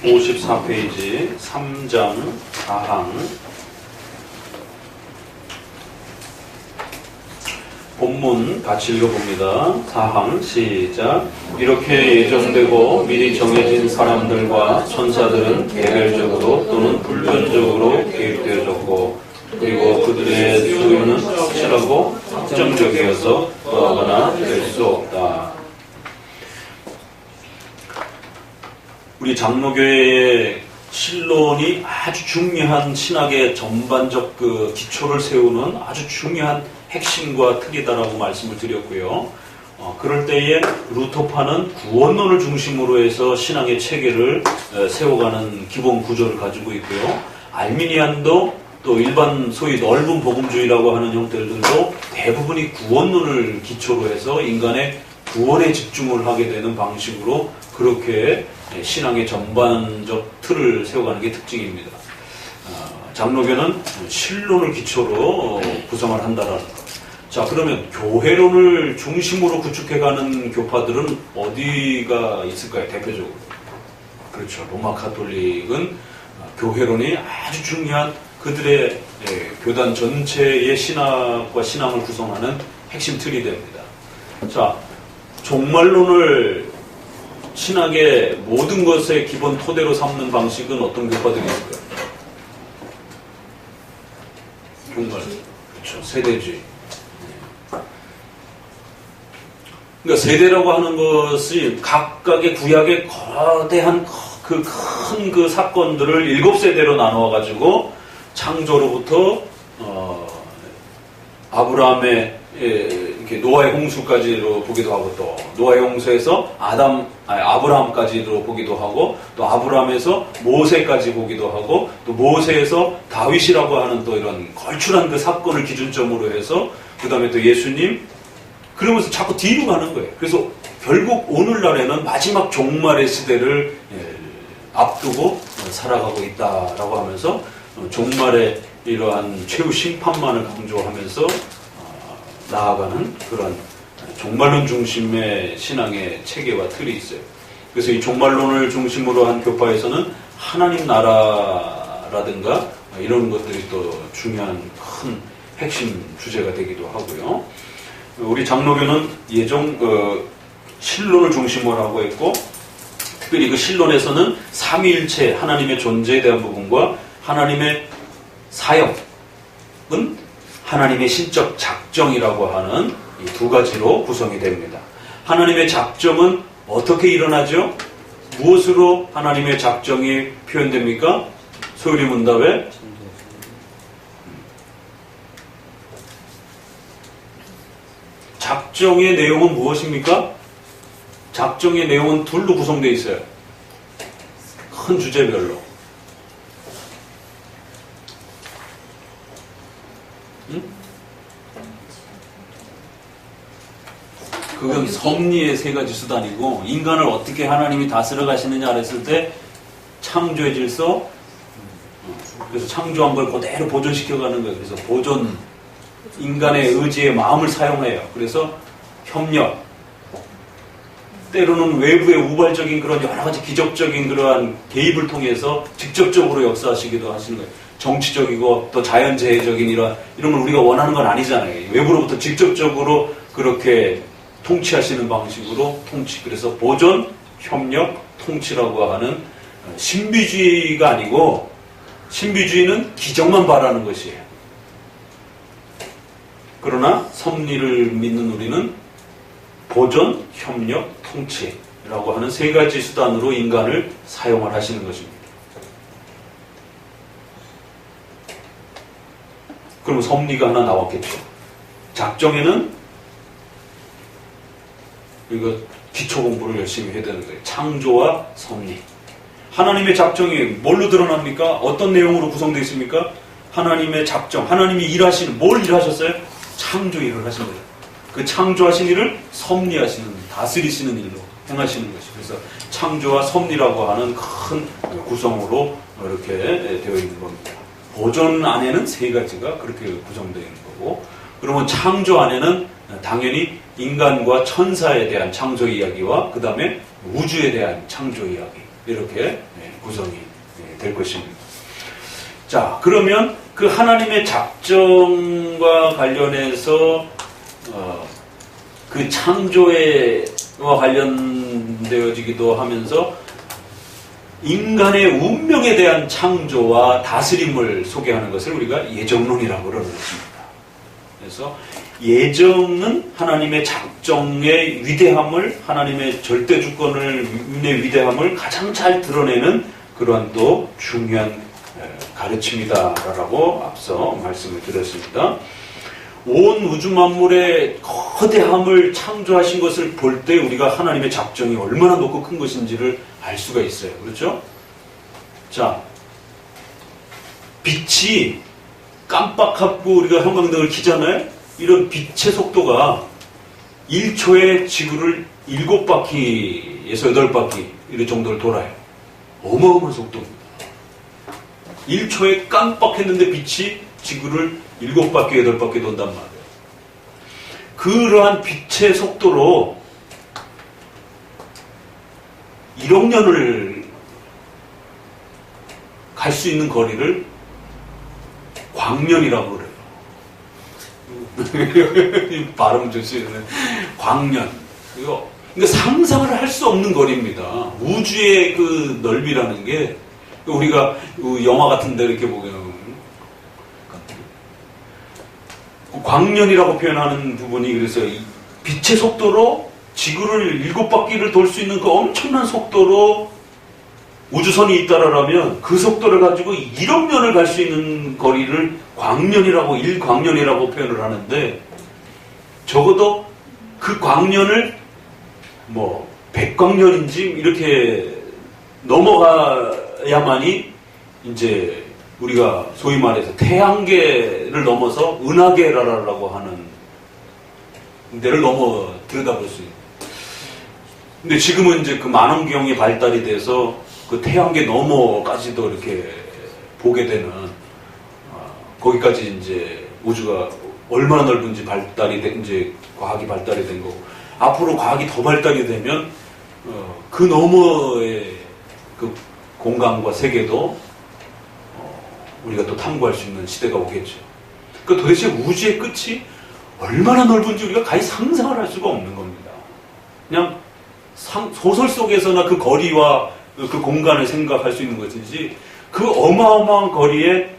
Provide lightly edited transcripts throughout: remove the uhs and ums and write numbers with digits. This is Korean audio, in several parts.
54페이지 3장 4항 본문 같이 읽어봅니다. 4항 시작. 이렇게 예정되고 미리 정해진 사람들과 천사들은 개별적으로 또는 불변적으로 계획되어졌고, 그리고 그들의 수요는 확실하고 확정적이어서 더하거나 될 수 없다. 우리 장로교회의 신론이 아주 중요한 신학의 전반적 그 기초를 세우는 아주 중요한 핵심과 틀이다라고 말씀을 드렸고요. 그럴 때에 루터파는 구원론을 중심으로 해서 신앙의 체계를 세워가는 기본 구조를 가지고 있고요. 알미니안도 또 일반 소위 넓은 복음주의라고 하는 형태들도 대부분이 구원론을 기초로 해서 인간의 구원에 집중을 하게 되는 방식으로 그렇게 신앙의 전반적 틀을 세워가는 게 특징입니다. 장로교는 신론을 기초로 구성을 한다라는 것. 자, 그러면 교회론을 중심으로 구축해가는 교파들은 어디가 있을까요? 대표적으로. 그렇죠. 로마 가톨릭은 교회론이 아주 중요한 그들의 교단 전체의 신학과 신앙을 구성하는 핵심 틀이 됩니다. 자, 종말론을 신학의 모든 것의 기본 토대로 삼는 방식은 어떤 교파들이 있을까요? 종말. 그렇죠. 세대주의. 그러니까 세대라고 하는 것이 각각의 구약의 거대한 그 큰 그 사건들을 7세대로 나누어가지고 창조로부터 아브라함의 이렇게 노아의 홍수까지로 보기도 하고, 또 노아의 홍수에서 아브라함까지로 보기도 하고, 또 아브라함에서 모세까지 보기도 하고, 또 모세에서 다윗이라고 하는 또 이런 걸출한 그 사건을 기준점으로 해서, 그 다음에 또 예수님, 그러면서 자꾸 뒤로 가는 거예요. 그래서 결국 오늘날에는 마지막 종말의 시대를 앞두고 살아가고 있다라고 하면서 종말의 이러한 최후 심판만을 강조하면서 나아가는 그런 종말론 중심의 신앙의 체계와 틀이 있어요. 그래서 이 종말론을 중심으로 한 교파에서는 하나님 나라라든가 이런 것들이 또 중요한 큰 핵심 주제가 되기도 하고요. 우리 장로교는 신론을 중심으로 하고 있고, 특별히 그 신론에서는 삼위일체 하나님의 존재에 대한 부분과 하나님의 사역은 하나님의 신적 작정이라고 하는 이 두 가지로 구성이 됩니다. 하나님의 작정은 어떻게 일어나죠? 무엇으로 하나님의 작정이 표현됩니까? 소율이 문답에 작정의 내용은 무엇입니까? 작정의 내용은 둘로 구성되어 있어요. 큰 주제별로. 그건 섭리의 세 가지 수단이고, 인간을 어떻게 하나님이 다스려 가시느냐 했을 때 창조의 질서, 그래서 창조한 걸 그대로 보존시켜가는 거예요. 그래서 보존, 인간의 의지의 마음을 사용해요. 그래서 협력, 때로는 외부의 우발적인 그런 여러 가지 기적적인 그러한 개입을 통해서 직접적으로 역사하시기도 하시는 거예요. 정치적이고 또 자연재해적인 이런 걸 우리가 원하는 건 아니잖아요. 외부로부터 직접적으로 그렇게 통치하시는 방식으로 통치. 그래서 보존, 협력, 통치라고 하는 신비주의가 아니고, 신비주의는 기적만 바라는 것이에요. 그러나 섭리를 믿는 우리는 보존, 협력, 통치라고 하는 세 가지 수단으로 인간을 사용을 하시는 것입니다. 그럼 섭리가 하나 나왔겠죠. 작정에는 이거 기초 공부를 열심히 해야 되는 거예요. 창조와 섭리. 하나님의 작정이 뭘로 드러납니까? 어떤 내용으로 구성되어 있습니까? 하나님의 작정, 하나님이 일하시는, 뭘 일하셨어요? 창조 일을 하신 거예요. 그 창조하신 일을 섭리하시는, 다스리시는 일로 행하시는 것이. 그래서 창조와 섭리라고 하는 큰 구성으로 이렇게 되어 있는 겁니다. 보존 안에는 세 가지가 그렇게 구성되어 있는 거고, 그러면 창조 안에는 당연히 인간과 천사에 대한 창조 이야기와 그 다음에 우주에 대한 창조 이야기, 이렇게 구성이 될 것입니다. 자, 그러면 그 하나님의 작정과 관련해서 그 창조와 관련되어지기도 하면서 인간의 운명에 대한 창조와 다스림을 소개하는 것을 우리가 예정론이라고 그러는 것입니다. 그래서 예정은 하나님의 작정의 위대함을, 하나님의 절대 주권의 위대함을 가장 잘 드러내는 그러한 또 중요한 가르침이다라고 앞서 말씀을 드렸습니다. 온 우주 만물의 거대함을 창조하신 것을 볼 때 우리가 하나님의 작정이 얼마나 높고 큰 것인지를 알 수가 있어요. 그렇죠? 자, 빛이 깜빡하고 우리가 형광등을 켜잖아요. 이런 빛의 속도가 1초에 지구를 7바퀴에서 8바퀴 이런 정도를 돌아요. 어마어마한 속도입니다. 1초에 깜빡했는데 빛이 지구를 7바퀴, 8바퀴 돈단 말이에요. 그러한 빛의 속도로 1억 년을 갈 수 있는 거리를 광년이라고 그래요. 발음 좋지. 광년. 이거 그러니까 상상을 할 수 없는 거리입니다. 우주의 그 넓이라는 게 우리가 영화 같은 데 이렇게 보면 광년이라고 표현하는 부분이 그래서 빛의 속도로 지구를 7바퀴를 돌 수 있는 그 엄청난 속도로 우주선이 있다라면 그 속도를 가지고 1억 년을 갈 수 있는 거리를 광년이라고, 1광년이라고 표현을 하는데 적어도 그 광년을 뭐 100광년인지 이렇게 넘어가야만이 이제 우리가 소위 말해서 태양계를 넘어서 은하계라고 하는 데를 넘어 들여다볼 수 있는. 근데 지금은 이제 그 만원경이 발달이 돼서 그 태양계 너머까지도 이렇게 보게 되는, 거기까지 이제 우주가 얼마나 넓은지 발달이 된, 이제 과학이 발달이 된 거고, 앞으로 과학이 더 발달이 되면, 그 너머의 그 공간과 세계도 우리가 또 탐구할 수 있는 시대가 오겠죠. 그 도대체 우주의 끝이 얼마나 넓은지 우리가 가히 상상을 할 수가 없는 겁니다. 그냥 소설 속에서나 그 거리와 그 공간을 생각할 수 있는 것이지, 그 어마어마한 거리에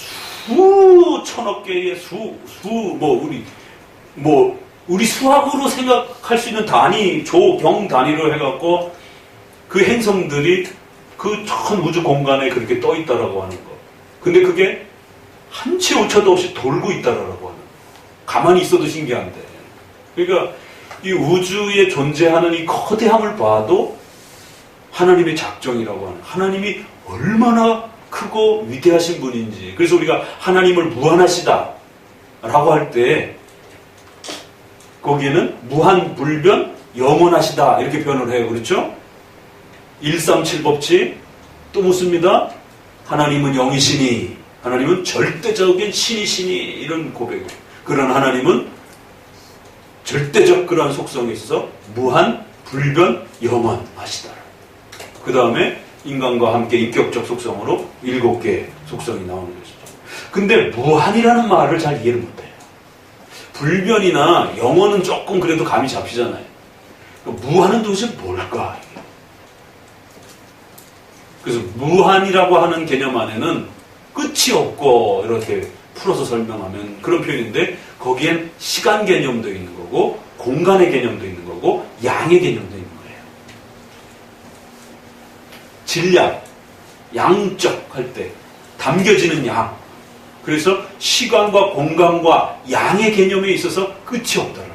수천억 개의 우리 수학으로 생각할 수 있는 단위, 경 단위로 해갖고 그 행성들이 그 전 우주 공간에 그렇게 떠 있다라고 하는 거. 근데 그게 한치 오차도 없이 돌고 있다라고 하는 거. 가만히 있어도 신기한데. 그러니까 이 우주에 존재하는 이 거대함을 봐도 하나님의 작정이라고 하는, 하나님이 얼마나 크고 위대하신 분인지. 그래서 우리가 하나님을 무한하시다 라고 할 때 거기에는 무한, 불변, 영원하시다 이렇게 표현을 해요. 그렇죠? 137법칙 또 묻습니다. 하나님은 영이시니, 하나님은 절대적인 신이시니, 이런 고백을. 그런 하나님은 절대적 그러한 속성에 있어서 무한, 불변, 영원하시다. 그 다음에 인간과 함께 인격적 속성으로 7개의 속성이 나오는 것이죠. 근데 무한이라는 말을 잘 이해를 못해요. 불변이나 영원은 조금 그래도 감이 잡히잖아요. 무한은 도대체 뭘까? 그래서 무한이라고 하는 개념 안에는 끝이 없고 이렇게 풀어서 설명하면 그런 표현인데, 거기엔 시간 개념도 있는 거고 공간의 개념도 있는 거고 양의 개념도 있는 거예요. 질량, 양적 할 때 담겨지는 양. 그래서 시간과 공간과 양의 개념에 있어서 끝이 없다라는 거예요.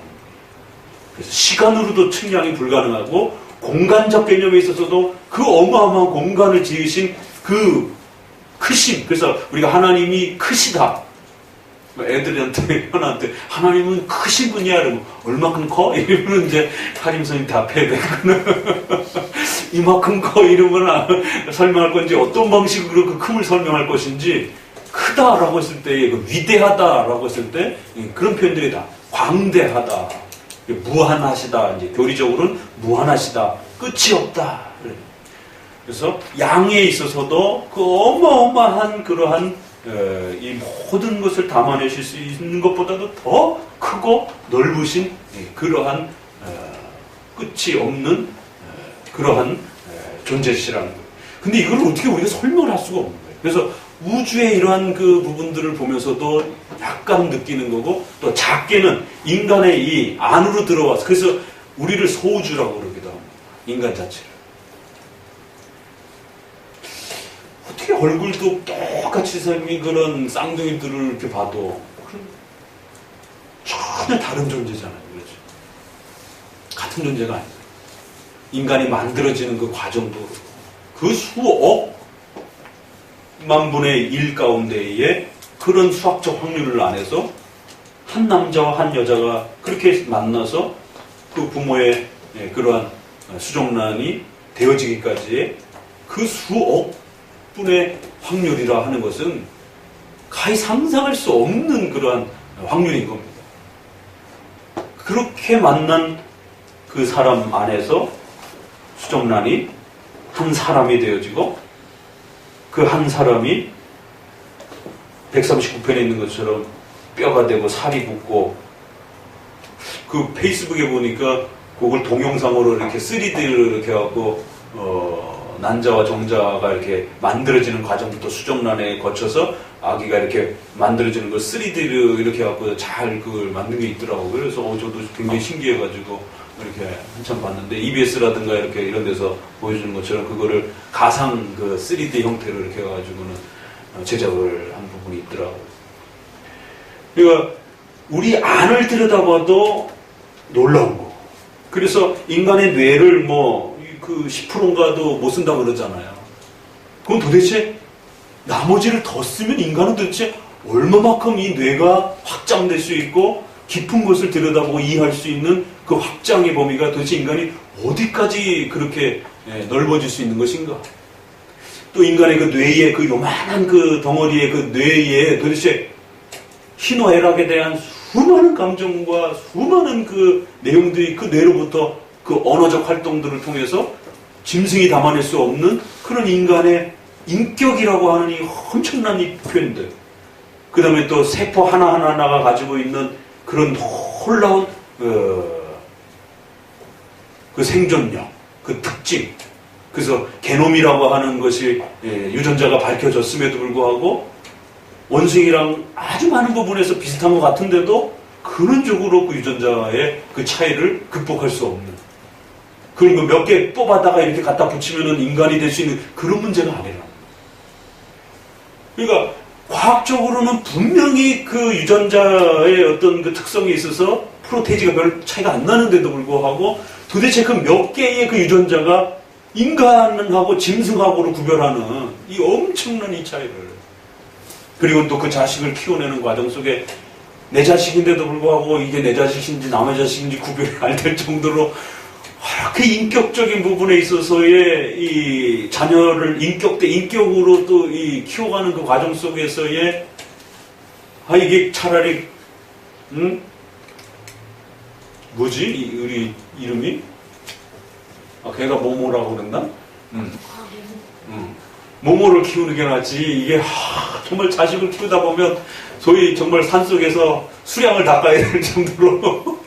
그래서 시간으로도 측량이 불가능하고 공간적 개념에 있어서도 그 어마어마한 공간을 지으신 그 크심. 그래서 우리가 하나님이 크시다. 애들한테, 현아한테 하나님은 크신 분이야. 그러면 얼마큼 커? 이러면 이제 하림선이 답해야 되거든. 이만큼 커? 이러면 설명할 건지, 어떤 방식으로 그 큼을 설명할 것인지, 크다라고 했을 때, 그 위대하다라고 했을 때, 그런 표현들이 다 광대하다, 무한하시다, 이제 교리적으로는 무한하시다, 끝이 없다. 그래서 양에 있어서도 그 어마어마한 그러한 이 모든 것을 담아내실 수 있는 것보다도 더 크고 넓으신 그러한 끝이 없는 그러한 존재시라는 거예요. 근데 이걸 어떻게 우리가 설명을 할 수가 없는 거예요. 그래서 우주의 이러한 그 부분들을 보면서도 약간 느끼는 거고, 또 작게는 인간의 이 안으로 들어와서, 그래서 우리를 소우주라고 그러기도 합니다. 인간 자체를. 어떻게 얼굴도 똑같이 생긴 그런 쌍둥이들을 이렇게 봐도 전혀 다른 존재잖아요. 그렇죠? 같은 존재가 아니에요. 인간이 만들어지는 그 과정도 그 수억 만분의 1 가운데에 그런 수학적 확률을 안에서 한 남자와 한 여자가 그렇게 만나서 그 부모의 그러한 수정란이 되어지기까지의 그 수억 분의 확률이라 하는 것은 가히 상상할 수 없는 그러한 확률인 겁니다. 그렇게 만난 그 사람 안에서 수정란이 한 사람이 되어지고, 그 한 사람이 139편에 있는 것처럼 뼈가 되고 살이 붙고, 그 페이스북에 보니까 그걸 동영상으로 이렇게 3D로 이렇게 해갖고 난자와 정자가 이렇게 만들어지는 과정부터 수정란에 거쳐서 아기가 이렇게 만들어지는 걸 3D로 이렇게 해갖고 잘 그걸 만든 게 있더라고요. 그래서 저도 굉장히 신기해가지고 이렇게 한참 봤는데, EBS라든가 이렇게 이런 데서 보여주는 것처럼 그거를 가상 그 3D 형태로 이렇게 해가지고는 제작을 한 부분이 있더라고요. 그러니까 우리 안을 들여다봐도 놀라운 거. 그래서 인간의 뇌를 그 10%인가도 못 쓴다고 그러잖아요. 그럼 도대체 나머지를 더 쓰면 인간은 도대체 얼마만큼 이 뇌가 확장될 수 있고 깊은 것을 들여다보고 이해할 수 있는 그 확장의 범위가 도대체 인간이 어디까지 그렇게 넓어질 수 있는 것인가? 또 인간의 그 뇌의 그 요만한 그 덩어리의 그 뇌에 도대체 희노애락에 대한 수많은 감정과 수많은 그 내용들이 그 뇌로부터 그 언어적 활동들을 통해서 짐승이 담아낼 수 없는 그런 인간의 인격이라고 하는 이 엄청난 이 표현들. 그 다음에 또 세포 하나하나가 가지고 있는 그런 놀라운 그 생존력, 그 특징. 그래서 게놈이라고 하는 것이 유전자가 밝혀졌음에도 불구하고 원숭이랑 아주 많은 부분에서 비슷한 것 같은데도 근원적으로 그 유전자의 그 차이를 극복할 수 없는, 그런 거 몇 개 뽑아다가 이렇게 갖다 붙이면은 인간이 될 수 있는 그런 문제가 아니라. 그러니까 과학적으로는 분명히 그 유전자의 어떤 그 특성이 있어서 프로테이지가 별 차이가 안 나는데도 불구하고 도대체 그 몇 개의 그 유전자가 인간하고 짐승하고를 구별하는 이 엄청난 이 차이를, 그리고 또 그 자식을 키워내는 과정 속에 내 자식인데도 불구하고 이게 내 자식인지 남의 자식인지 구별이 안 될 정도로 그 인격적인 부분에 있어서의 이 자녀를 인격으로 또 이 키워가는 그 과정 속에서의 이게 차라리 뭐지? 우리 이름이? 걔가 모모라고 그랬나? 모모를 키우는 게 낫지. 이게 정말 자식을 키우다 보면 소위 정말 산속에서 수량을 닦아야 될 정도로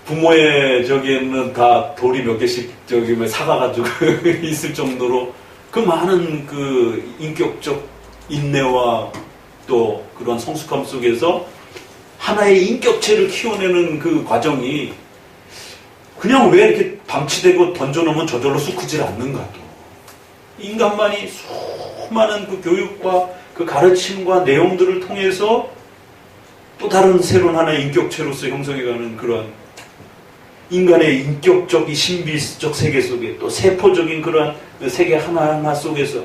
부모의 저기에는 다 돌이 몇 개씩 사가가지고 있을 정도로 그 많은 그 인격적 인내와 또 그런 성숙함 속에서 하나의 인격체를 키워내는 그 과정이 그냥 왜 이렇게 방치되고 던져놓으면 저절로 쑥 크질 않는가. 또 인간만이 수많은 그 교육과 그 가르침과 내용들을 통해서 또 다른 새로운 하나의 인격체로서 형성해가는 그런 인간의 인격적 이 신비적 세계 속에 또 세포적인 그런 세계 하나하나 속에서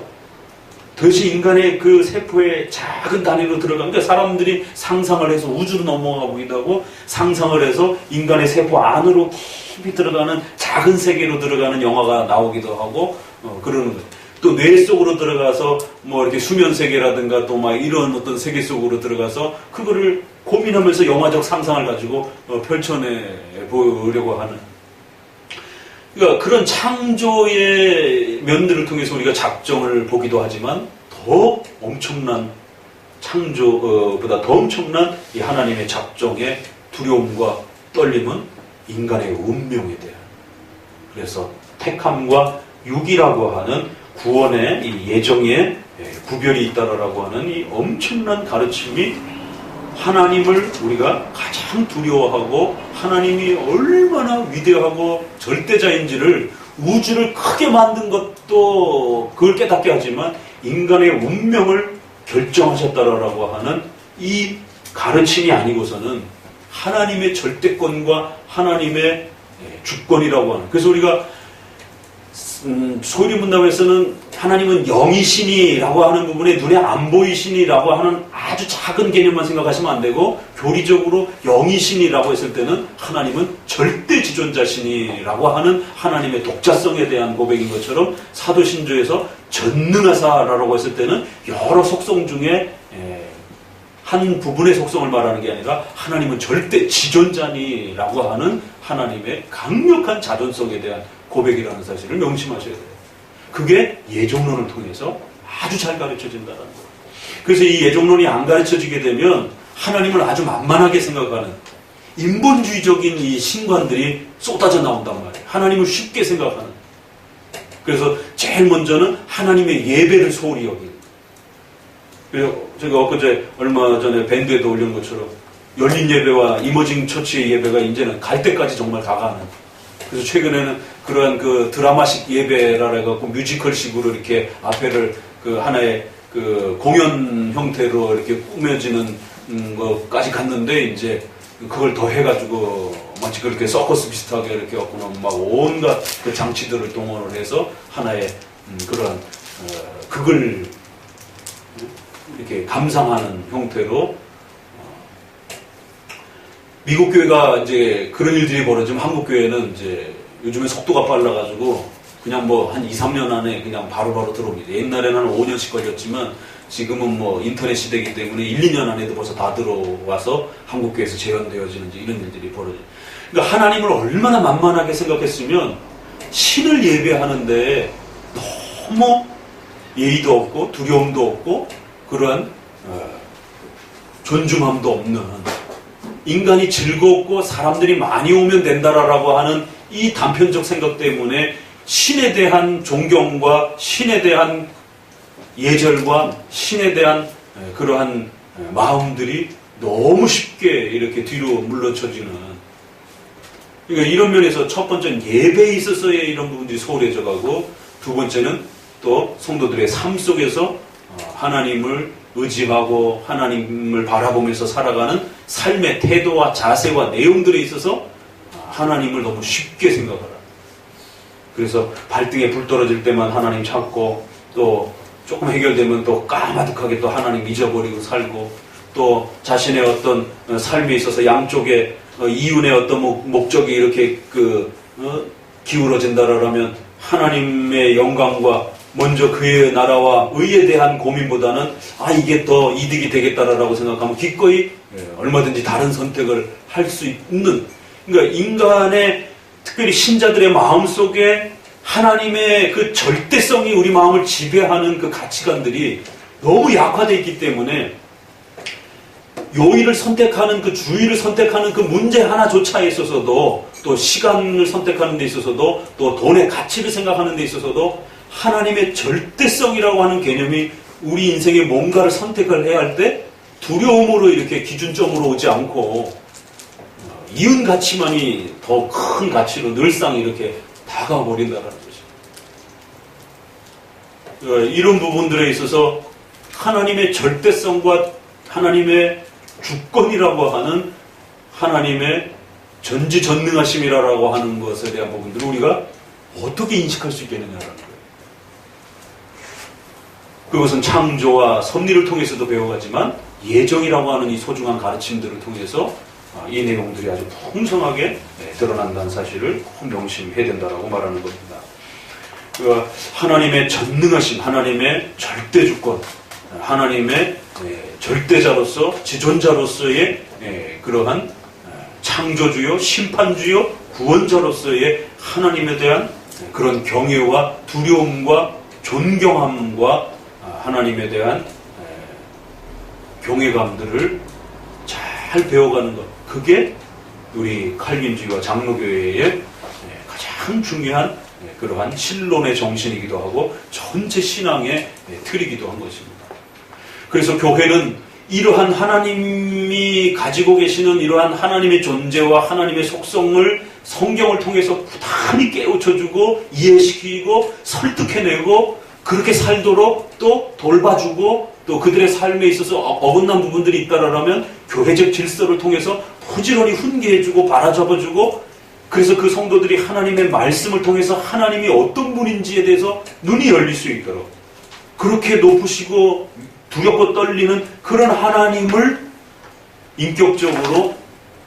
도대체 인간의 그 세포의 작은 단위로 들어간, 그러니까 사람들이 상상을 해서 우주로 넘어가기도 하고 상상을 해서 인간의 세포 안으로 깊이 들어가는 작은 세계로 들어가는 영화가 나오기도 하고 그러는 거죠. 또 뇌 속으로 들어가서 뭐 이렇게 수면 세계라든가 또 막 이런 어떤 세계 속으로 들어가서 그거를 고민하면서 영화적 상상을 가지고 펼쳐내 보려고 하는. 그러니까 그런 창조의 면들을 통해서 우리가 작정을 보기도 하지만 더 엄청난 창조보다 더 엄청난 이 하나님의 작정의 두려움과 떨림은 인간의 운명에 대한, 그래서 택함과 육이라고 하는 구원의 이 예정에 구별이 있다라고 하는 이 엄청난 가르침이 하나님을 우리가 가장 두려워하고 하나님이 얼마나 위대하고 절대자인지를, 우주를 크게 만든 것도 그걸 깨닫게 하지만 인간의 운명을 결정하셨다라고 하는 이 가르침이 아니고서는 하나님의 절대권과 하나님의 주권이라고 하는, 그래서 우리가 소위 문답에서는 하나님은 영이시니라고 하는 부분에 눈에 안 보이시니라고 하는 아주 작은 개념만 생각하시면 안 되고, 교리적으로 영이시니라고 했을 때는 하나님은 절대지존자시니라고 하는 하나님의 독자성에 대한 고백인 것처럼, 사도신조에서 전능하사라고 했을 때는 여러 속성 중에 한 부분의 속성을 말하는 게 아니라 하나님은 절대지존자니라고 하는 하나님의 강력한 자존성에 대한 고백이라는 사실을 명심하셔야 돼요. 그게 예정론을 통해서 아주 잘 가르쳐진다는 거예요. 그래서 이 예정론이 안 가르쳐지게 되면 하나님을 아주 만만하게 생각하는 인본주의적인 이 신관들이 쏟아져 나온단 말이에요. 하나님을 쉽게 생각하는. 그래서 제일 먼저는 하나님의 예배를 소홀히 여기는. 그래서 제가 엊그제 얼마 전에 밴드에도 올린 것처럼 열린 예배와 이머징 처치의 예배가 이제는 갈 때까지 정말 다가는. 그래서 최근에는 그러한 그 드라마식 예배라 해갖고 뮤지컬식으로 이렇게 앞에를 그 하나의 그 공연 형태로 이렇게 꾸며지는 것까지 갔는데, 이제 그걸 더 해가지고 마치 그렇게 서커스 비슷하게 이렇게 갖고는 막 온갖 그 장치들을 동원을 해서 하나의 그러한 극을 이렇게 감상하는 형태로, 미국 교회가 이제 그런 일들이 벌어지면 한국 교회는 이제 요즘에 속도가 빨라가지고 그냥 뭐 한 2, 3년 안에 그냥 바로바로 들어옵니다. 옛날에는 한 5년씩 걸렸지만 지금은 뭐 인터넷 시대이기 때문에 1, 2년 안에도 벌써 다 들어와서 한국 교회에서 재현되어지는지 이런 일들이 벌어져요. 그러니까 하나님을 얼마나 만만하게 생각했으면 신을 예배하는데 너무 예의도 없고 두려움도 없고 그러한 존중함도 없는, 인간이 즐겁고 사람들이 많이 오면 된다라고 하는 이 단편적 생각 때문에 신에 대한 존경과 신에 대한 예절과 신에 대한 그러한 마음들이 너무 쉽게 이렇게 뒤로 물러쳐지는, 그러니까 이런 면에서 첫 번째는 예배에 있어서의 이런 부분들이 소홀해져 가고, 두 번째는 또 성도들의 삶 속에서 하나님을 의지하고 하나님을 바라보면서 살아가는 삶의 태도와 자세와 내용들에 있어서 하나님을 너무 쉽게 생각하라. 그래서 발등에 불 떨어질 때만 하나님 찾고, 또 조금 해결되면 또 까마득하게 또 하나님 잊어버리고 살고, 또 자신의 어떤 삶에 있어서 양쪽에 이윤의 어떤 목적이 이렇게 기울어진다라면 하나님의 영광과 먼저 그의 나라와 의에 대한 고민보다는 이게 더 이득이 되겠다라고 생각하면 기꺼이 얼마든지 다른 선택을 할 수 있는, 그러니까 인간의 특별히 신자들의 마음속에 하나님의 그 절대성이 우리 마음을 지배하는 그 가치관들이 너무 약화되어 있기 때문에 요일을 선택하는 그 주의를 선택하는 그 문제 하나조차에 있어서도, 또 시간을 선택하는 데 있어서도, 또 돈의 가치를 생각하는 데 있어서도 하나님의 절대성이라고 하는 개념이 우리 인생에 뭔가를 선택을 해야 할 때 두려움으로 이렇게 기준점으로 오지 않고 이윤 가치만이 더 큰 가치로 늘상 이렇게 다가와 버린다는 것이죠. 이런 부분들에 있어서 하나님의 절대성과 하나님의 주권이라고 하는 하나님의 전지전능하심이라고 하는 것에 대한 부분들을 우리가 어떻게 인식할 수 있겠느냐라는 거예요. 그것은 창조와 섭리를 통해서도 배워가지만 예정이라고 하는 이 소중한 가르침들을 통해서 이 내용들이 아주 풍성하게 드러난다는 사실을 꼭 명심해야 된다라고 말하는 겁니다. 하나님의 전능하심, 하나님의 절대주권, 하나님의 절대자로서 지존자로서의 그러한 창조주요, 심판주요, 구원자로서의 하나님에 대한 그런 경외와 두려움과 존경함과 하나님에 대한 경외감들을 잘 배워가는 것, 그게 우리 칼빈주의와 장로교회의 가장 중요한 그러한 신론의 정신이기도 하고 전체 신앙의 틀이기도 한 것입니다. 그래서 교회는 이러한 하나님이 가지고 계시는 이러한 하나님의 존재와 하나님의 속성을 성경을 통해서 부단히 깨우쳐주고 이해시키고 설득해내고 그렇게 살도록 또 돌봐주고 또 그들의 삶에 있어서 어긋난 부분들이 있다라면 교회적 질서를 통해서 부지런히 훈계해주고 바라잡아주고, 그래서 그 성도들이 하나님의 말씀을 통해서 하나님이 어떤 분인지에 대해서 눈이 열릴 수 있도록, 그렇게 높으시고 두렵고 떨리는 그런 하나님을 인격적으로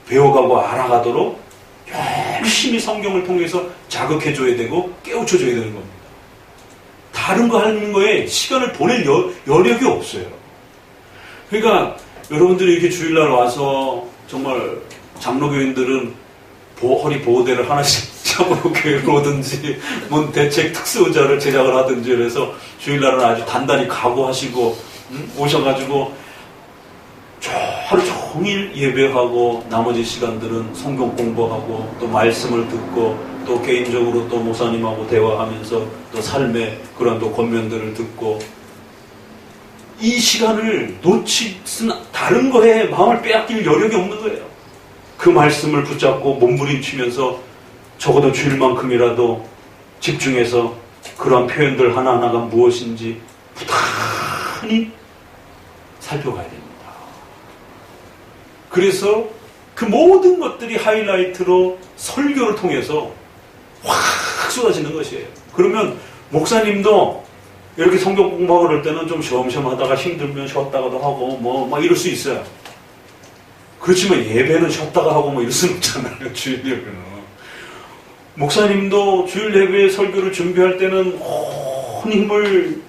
배워가고 알아가도록 열심히 성경을 통해서 자극해줘야 되고 깨우쳐줘야 되는 겁니다. 다른 거 하는 거에 시간을 보낼 여력이 없어요. 그러니까 여러분들이 이렇게 주일날 와서 정말 장로교인들은 허리 보호대를 하나씩 잡으러 교회로 오든지 뭔 대책 특수의자를 제작을 하든지 그래서 주일날은 아주 단단히 각오하시고 오셔가지고 하루 종일 예배하고 나머지 시간들은 성경 공부하고 또 말씀을 듣고 또 개인적으로 또 목사님하고 대화하면서 또 삶의 그런 또 권면들을 듣고, 이 시간을 놓치는 다른 거에 마음을 빼앗길 여력이 없는 거예요. 그 말씀을 붙잡고 몸부림치면서 적어도 주일만큼이라도 집중해서 그러한 표현들 하나하나가 무엇인지 부단히 살펴가야 됩니다. 그래서 그 모든 것들이 하이라이트로 설교를 통해서 확 쏟아지는 것이에요. 그러면 목사님도 이렇게 성경 공부하고 그럴 때는 좀 쉬엄쉬엄 하다가 힘들면 쉬었다가도 하고 막 이럴 수 있어요. 그렇지만 예배는 쉬었다가 하고 이럴 수는 없잖아요. 주일 예배는. 목사님도 주일 예배 설교를 준비할 때는 온 힘을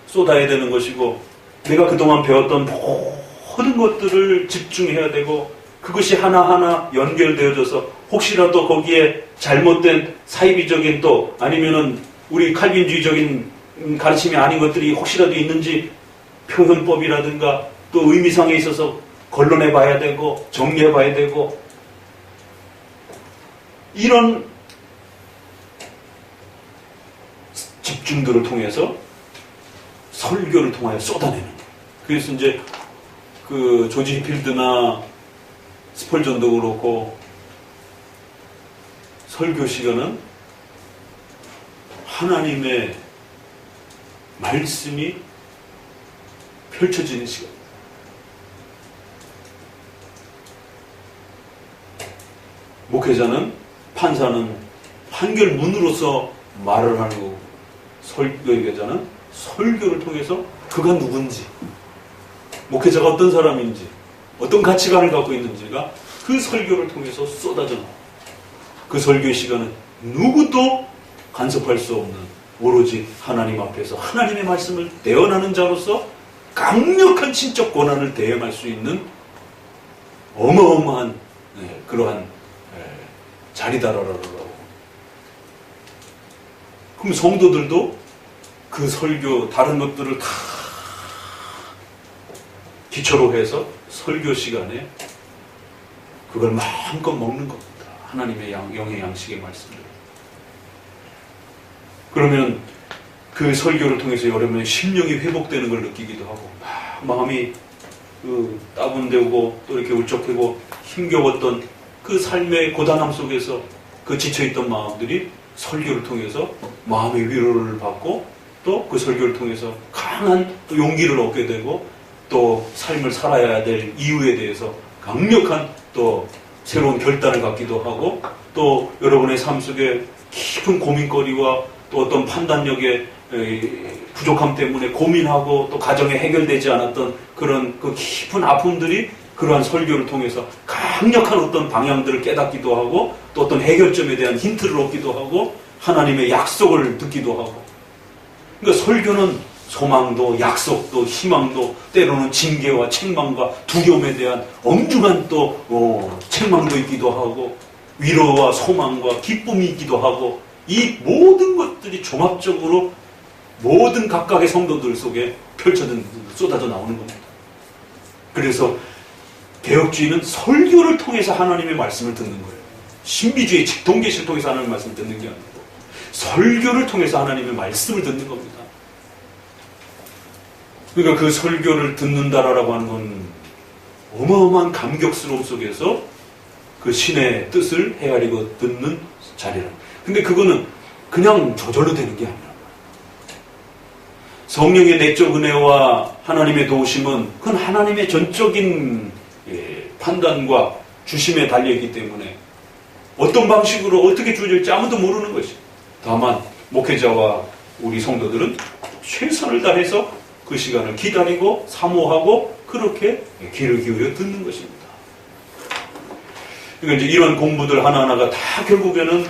쏟아야 되는 것이고, 내가 그동안 배웠던 모든 것들을 집중해야 되고, 그것이 하나하나 연결되어져서 혹시라도 거기에 잘못된 사이비적인 또 아니면은 우리 칼빈주의적인 가르침이 아닌 것들이 혹시라도 있는지 표현법이라든가 또 의미상에 있어서 걸러내 봐야 되고 정리해 봐야 되고, 이런 집중들을 통해서 설교를 통하여 쏟아내는 거예요. 그래서 이제 그 조지 필드나 스펄전도 그렇고 설교 시간은 하나님의 말씀이 펼쳐지는 시간. 목회자는, 판사는 판결문으로서 말을 하는 거고, 설교자는 설교를 통해서 그가 누군지, 목회자가 어떤 사람인지, 어떤 가치관을 갖고 있는지가 그 설교를 통해서 쏟아져 나와요. 그 설교의 시간은 누구도 간섭할 수 없는 오로지 하나님 앞에서 하나님의 말씀을 대언하는 자로서 강력한 신적 권한을 대행할 수 있는 어마어마한 그러한 자리다라고. 그럼 성도들도 그 설교 다른 것들을 다 기초로 해서 설교 시간에 그걸 마음껏 먹는 겁니다. 하나님의 영의 양식의 말씀을. 그러면 그 설교를 통해서 여러분의 심령이 회복되는 걸 느끼기도 하고, 마음이 따분되고 또 이렇게 울적하고 힘겨웠던 그 삶의 고단함 속에서 그 지쳐있던 마음들이 설교를 통해서 마음의 위로를 받고, 또 그 설교를 통해서 강한 또 용기를 얻게 되고, 또 삶을 살아야 될 이유에 대해서 강력한 또 새로운 결단을 갖기도 하고, 또 여러분의 삶 속에 깊은 고민거리와 또 어떤 판단력의 부족함 때문에 고민하고 또 가정에 해결되지 않았던 그런 그 깊은 아픔들이 그러한 설교를 통해서 강력한 어떤 방향들을 깨닫기도 하고, 또 어떤 해결점에 대한 힌트를 얻기도 하고, 하나님의 약속을 듣기도 하고. 그러니까 설교는 소망도 약속도 희망도 때로는 징계와 책망과 두려움에 대한 엄중한 또 책망도 있기도 하고, 위로와 소망과 기쁨이기도 하고 이 모든 것들이 종합적으로 모든 각각의 성도들 속에 쏟아져 나오는 겁니다. 그래서 개혁주의는 설교를 통해서 하나님의 말씀을 듣는 거예요. 신비주의 동계시를 통해서 하나님의 말씀을 듣는 게 아니고 설교를 통해서 하나님의 말씀을 듣는 겁니다. 그러니까 그 설교를 듣는다라고 하는 건 어마어마한 감격스러움 속에서 그 신의 뜻을 헤아리고 듣는 자리라. 근데 그거는 그냥 저절로 되는 게 아니라 성령의 내적 은혜와 하나님의 도우심은 그건 하나님의 전적인 판단과 주심에 달려있기 때문에 어떤 방식으로 어떻게 주어질지 아무도 모르는 것이. 다만 목회자와 우리 성도들은 최선을 다해서 그 시간을 기다리고 사모하고 그렇게 귀를 기울여 듣는 것입니다. 그러니까 이제 이런 공부들 하나하나가 다 결국에는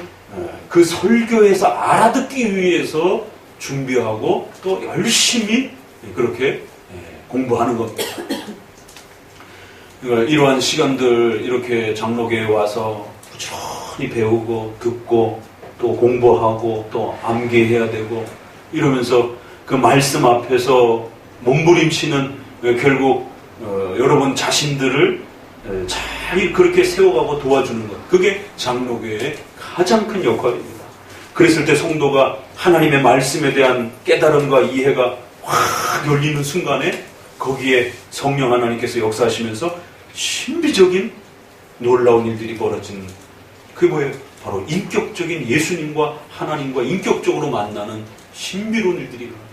그 설교에서 알아듣기 위해서 준비하고 또 열심히 그렇게 공부하는 겁니다. 그러니까 이러한 시간들 이렇게 장로교에 와서 부지런히 배우고 듣고 또 공부하고 또 암기해야 되고 이러면서 그 말씀 앞에서 몸부림치는 결국 여러분 자신들을 잘 그렇게 세워가고 도와주는 것. 그게 장로교의 가장 큰 역할입니다. 그랬을 때 성도가 하나님의 말씀에 대한 깨달음과 이해가 확 열리는 순간에 거기에 성령 하나님께서 역사하시면서 신비적인 놀라운 일들이 벌어지는 그게 뭐예요? 바로 인격적인 예수님과 하나님과 인격적으로 만나는 신비로운 일들이 일어납니다.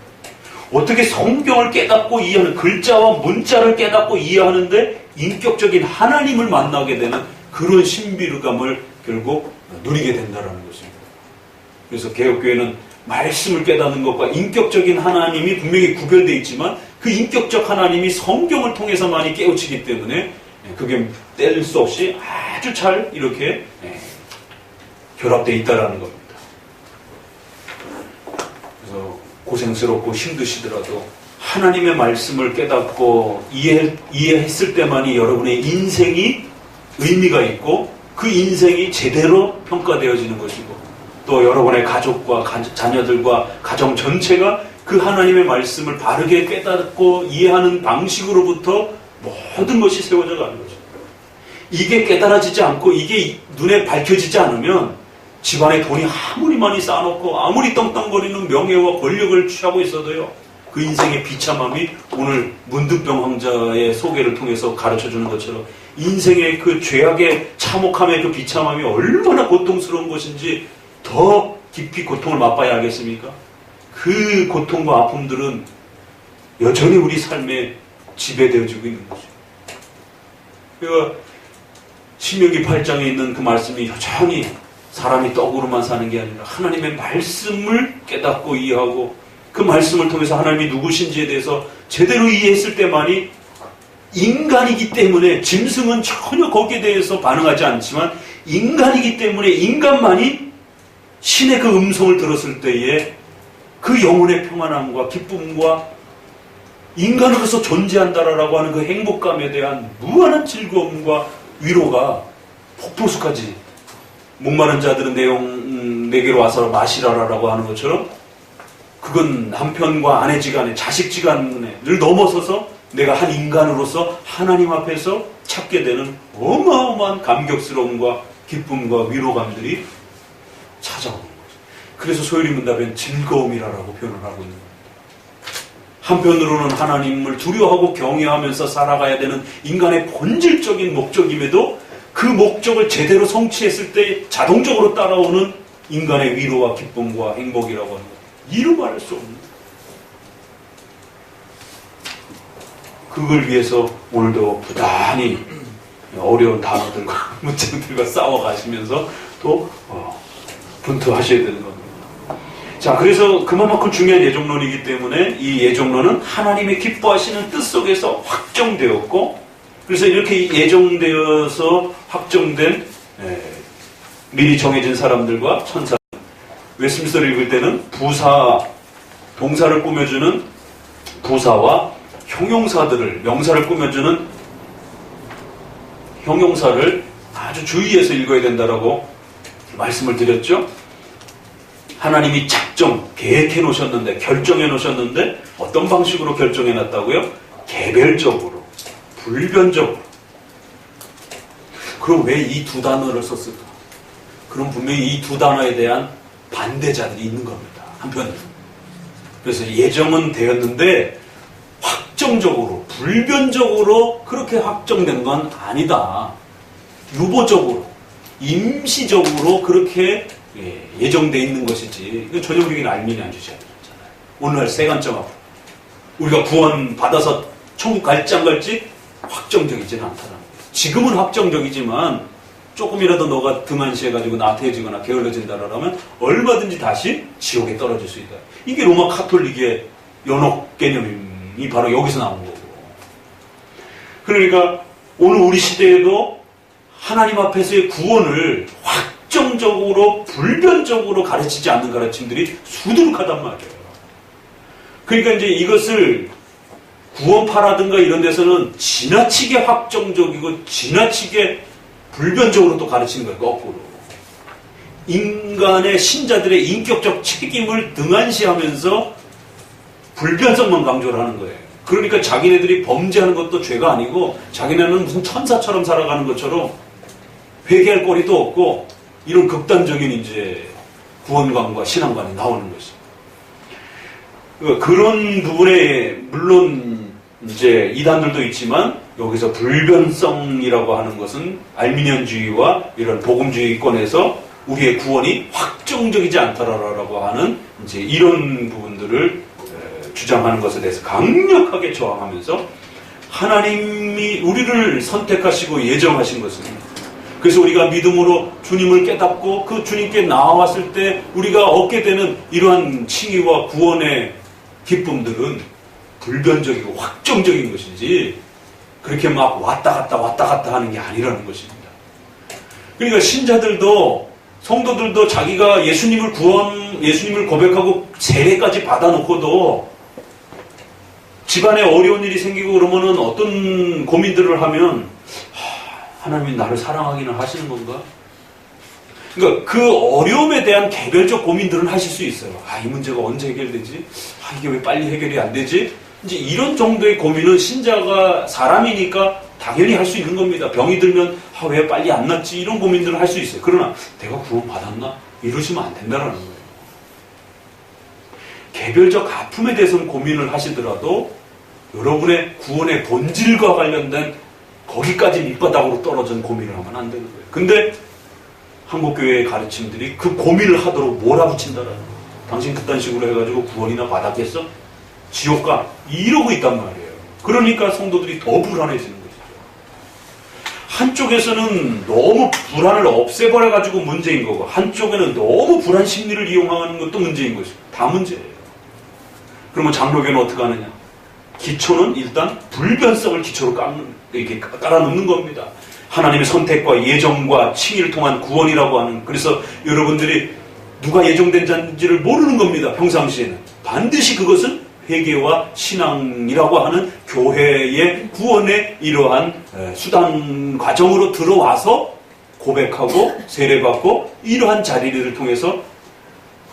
어떻게 성경을 깨닫고 이해하는 글자와 문자를 깨닫고 이해하는데 인격적인 하나님을 만나게 되는 그런 신비감을 결국 누리게 된다는 것입니다. 그래서 개혁교회는 말씀을 깨닫는 것과 인격적인 하나님이 분명히 구별되어 있지만 그 인격적 하나님이 성경을 통해서만이 깨우치기 때문에 그게 뗄 수 없이 아주 잘 이렇게 결합되어 있다는 겁니다. 그래서 고생스럽고 힘드시더라도 하나님의 말씀을 깨닫고 이해했을 때만이 여러분의 인생이 의미가 있고 그 인생이 제대로 평가되어지는 것이고 또 여러분의 가족과 자녀들과 가정 전체가 그 하나님의 말씀을 바르게 깨닫고 이해하는 방식으로부터 모든 것이 세워져 가는 거죠. 이게 깨달아지지 않고 이게 눈에 밝혀지지 않으면 집안에 돈이 아무리 많이 쌓아놓고 아무리 떵떵거리는 명예와 권력을 취하고 있어도요. 그 인생의 비참함이 오늘 문득병 황자의 소개를 통해서 가르쳐주는 것처럼 인생의 그 죄악의 참혹함의 그 비참함이 얼마나 고통스러운 것인지 더 깊이 고통을 맛봐야 알겠습니까? 그 고통과 아픔들은 여전히 우리 삶에 지배되어지고 있는 거죠. 그러니까 신명기 8장에 있는 그 말씀이 여전히 사람이 떡으로만 사는 게 아니라 하나님의 말씀을 깨닫고 이해하고 그 말씀을 통해서 하나님이 누구신지에 대해서 제대로 이해했을 때만이 인간이기 때문에 짐승은 전혀 거기에 대해서 반응하지 않지만 인간이기 때문에 인간만이 신의 그 음성을 들었을 때에 그 영혼의 평안함과 기쁨과 인간으로서 존재한다라고 하는 그 행복감에 대한 무한한 즐거움과 위로가 폭포수까지 목마른 자들은 내게로 와서 마시라라고 하는 것처럼 그건 남편과 아내지간에 자식지간을 넘어서서 내가 한 인간으로서 하나님 앞에서 찾게 되는 어마어마한 감격스러움과 기쁨과 위로감들이 찾아오는 거죠. 그래서 소요리 문답엔 즐거움이라고 표현을 하고 있는 겁니다. 한편으로는 하나님을 두려워하고 경외하면서 살아가야 되는 인간의 본질적인 목적임에도 그 목적을 제대로 성취했을 때 자동적으로 따라오는 인간의 위로와 기쁨과 행복이라고 하는 것. 이루 말할 수 없는. 그걸 위해서 오늘도 부단히 어려운 단어들과 문장들과 싸워가시면서 또 분투하셔야 되는 겁니다. 자, 그래서 그만큼 중요한 예정론이기 때문에 이 예정론은 하나님의 기뻐하시는 뜻 속에서 확정되었고 그래서 이렇게 예정되어서 확정된 미리 정해진 사람들과 천사 웨스민스터를 읽을 때는 부사, 동사를 꾸며주는 부사와 형용사들을, 명사를 꾸며주는 형용사를 아주 주의해서 읽어야 된다라고 말씀을 드렸죠. 하나님이 작정, 계획해 놓으셨는데, 결정해 놓으셨는데 어떤 방식으로 결정해 놨다고요? 개별적으로, 불변적으로. 그럼 왜 이 두 단어를 썼을까? 그럼 분명히 이 두 단어에 대한 반대자들이 있는 겁니다. 한편으로. 그래서 예정은 되었는데 확정적으로, 불변적으로 그렇게 확정된 건 아니다. 유보적으로, 임시적으로 그렇게 예정되어 있는 것이지. 이건 전형적인 알미니안주의자들이잖아요. 오늘날 세관점하고 우리가 구원 받아서 천국 갈지 안 갈지 확정적이지는 않다는 거예요. 지금은 확정적이지만 조금이라도 너가 등한시해가지고 나태해지거나 게을러진다라면 얼마든지 다시 지옥에 떨어질 수 있다. 이게 로마 카톨릭의 연옥 개념이 바로 여기서 나온 거고. 그러니까 오늘 우리 시대에도 하나님 앞에서의 구원을 확정적으로, 불변적으로 가르치지 않는 가르침들이 수두룩하단 말이에요. 그러니까 이제 이것을 구원파라든가 이런 데서는 지나치게 확정적이고 지나치게 불변적으로 또 가르치는 거예요. 거꾸로. 인간의 신자들의 인격적 책임을 등한시하면서 불변성만 강조를 하는 거예요. 그러니까 자기네들이 범죄하는 것도 죄가 아니고 자기네는 무슨 천사처럼 살아가는 것처럼 회개할 거리도 없고 이런 극단적인 이제 구원관과 신앙관이 나오는 것이죠. 그런 부분에 물론 이제 이단들도 있지만 여기서 불변성이라고 하는 것은 알미니안주의와 이런 복음주의권에서 우리의 구원이 확정적이지 않다라고 하는 이제 이런 부분들을 주장하는 것에 대해서 강력하게 저항하면서 하나님이 우리를 선택하시고 예정하신 것은, 그래서 우리가 믿음으로 주님을 깨닫고 그 주님께 나아왔을 때 우리가 얻게 되는 이러한 칭의와 구원의 기쁨들은 불변적이고 확정적인 것이지 그렇게 막 왔다 갔다 하는 게 아니라는 것입니다. 그러니까 신자들도, 성도들도 자기가 예수님을 고백하고 세례까지 받아놓고도 집안에 어려운 일이 생기고 그러면은 어떤 고민들을 하면 하나님이 나를 사랑하기는 하시는 건가? 그러니까 그 어려움에 대한 개별적 고민들은 하실 수 있어요. 이 문제가 언제 해결되지? 이게 왜 빨리 해결이 안 되지? 이제 이런 정도의 고민은 신자가 사람이니까 당연히 할 수 있는 겁니다. 병이 들면 왜 빨리 안 낫지? 이런 고민들을 할 수 있어요. 그러나 내가 구원 받았나? 이러시면 안 된다는 거예요. 개별적 아픔에 대해서는 고민을 하시더라도 여러분의 구원의 본질과 관련된 거기까지 밑바닥으로 떨어진 고민을 하면 안 되는 거예요. 근데 한국교회의 가르침들이 그 고민을 하도록 몰아붙인다라는 거예요. 당신 그딴 식으로 해가지고 구원이나 받았겠어? 지옥 가? 이러고 있단 말이에요. 그러니까 성도들이 더 불안해지는 것이죠. 한쪽에서는 너무 불안을 없애버려가지고 문제인 거고, 한쪽에는 너무 불안 심리를 이용하는 것도 문제인 것이고, 다 문제예요. 그러면 장로교는 어떻게 하느냐? 기초는 일단 불변성을 기초로 이렇게 깔아놓는 겁니다. 하나님의 선택과 예정과 칭의를 통한 구원이라고 하는, 그래서 여러분들이 누가 예정된 자인지를 모르는 겁니다. 평상시에는. 반드시 그것은 회개와 신앙이라고 하는 교회의 구원의 이러한 수단 과정으로 들어와서 고백하고 세례받고 이러한 자리를 통해서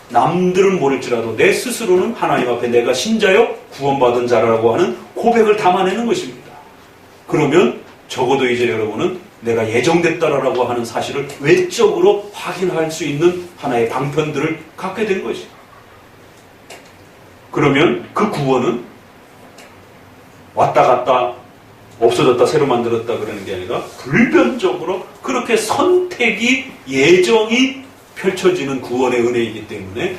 남들은 모를지라도 내 스스로는 하나님 앞에 내가 신자여 구원받은 자라고 하는 고백을 담아내는 것입니다. 그러면 적어도 이제 여러분은 내가 예정됐다라고 하는 사실을 외적으로 확인할 수 있는 하나의 방편들을 갖게 된 것입니다. 그러면 그 구원은 왔다 갔다 없어졌다 새로 만들었다 그러는 게 아니라 불변적으로 그렇게 선택이 예정이 펼쳐지는 구원의 은혜이기 때문에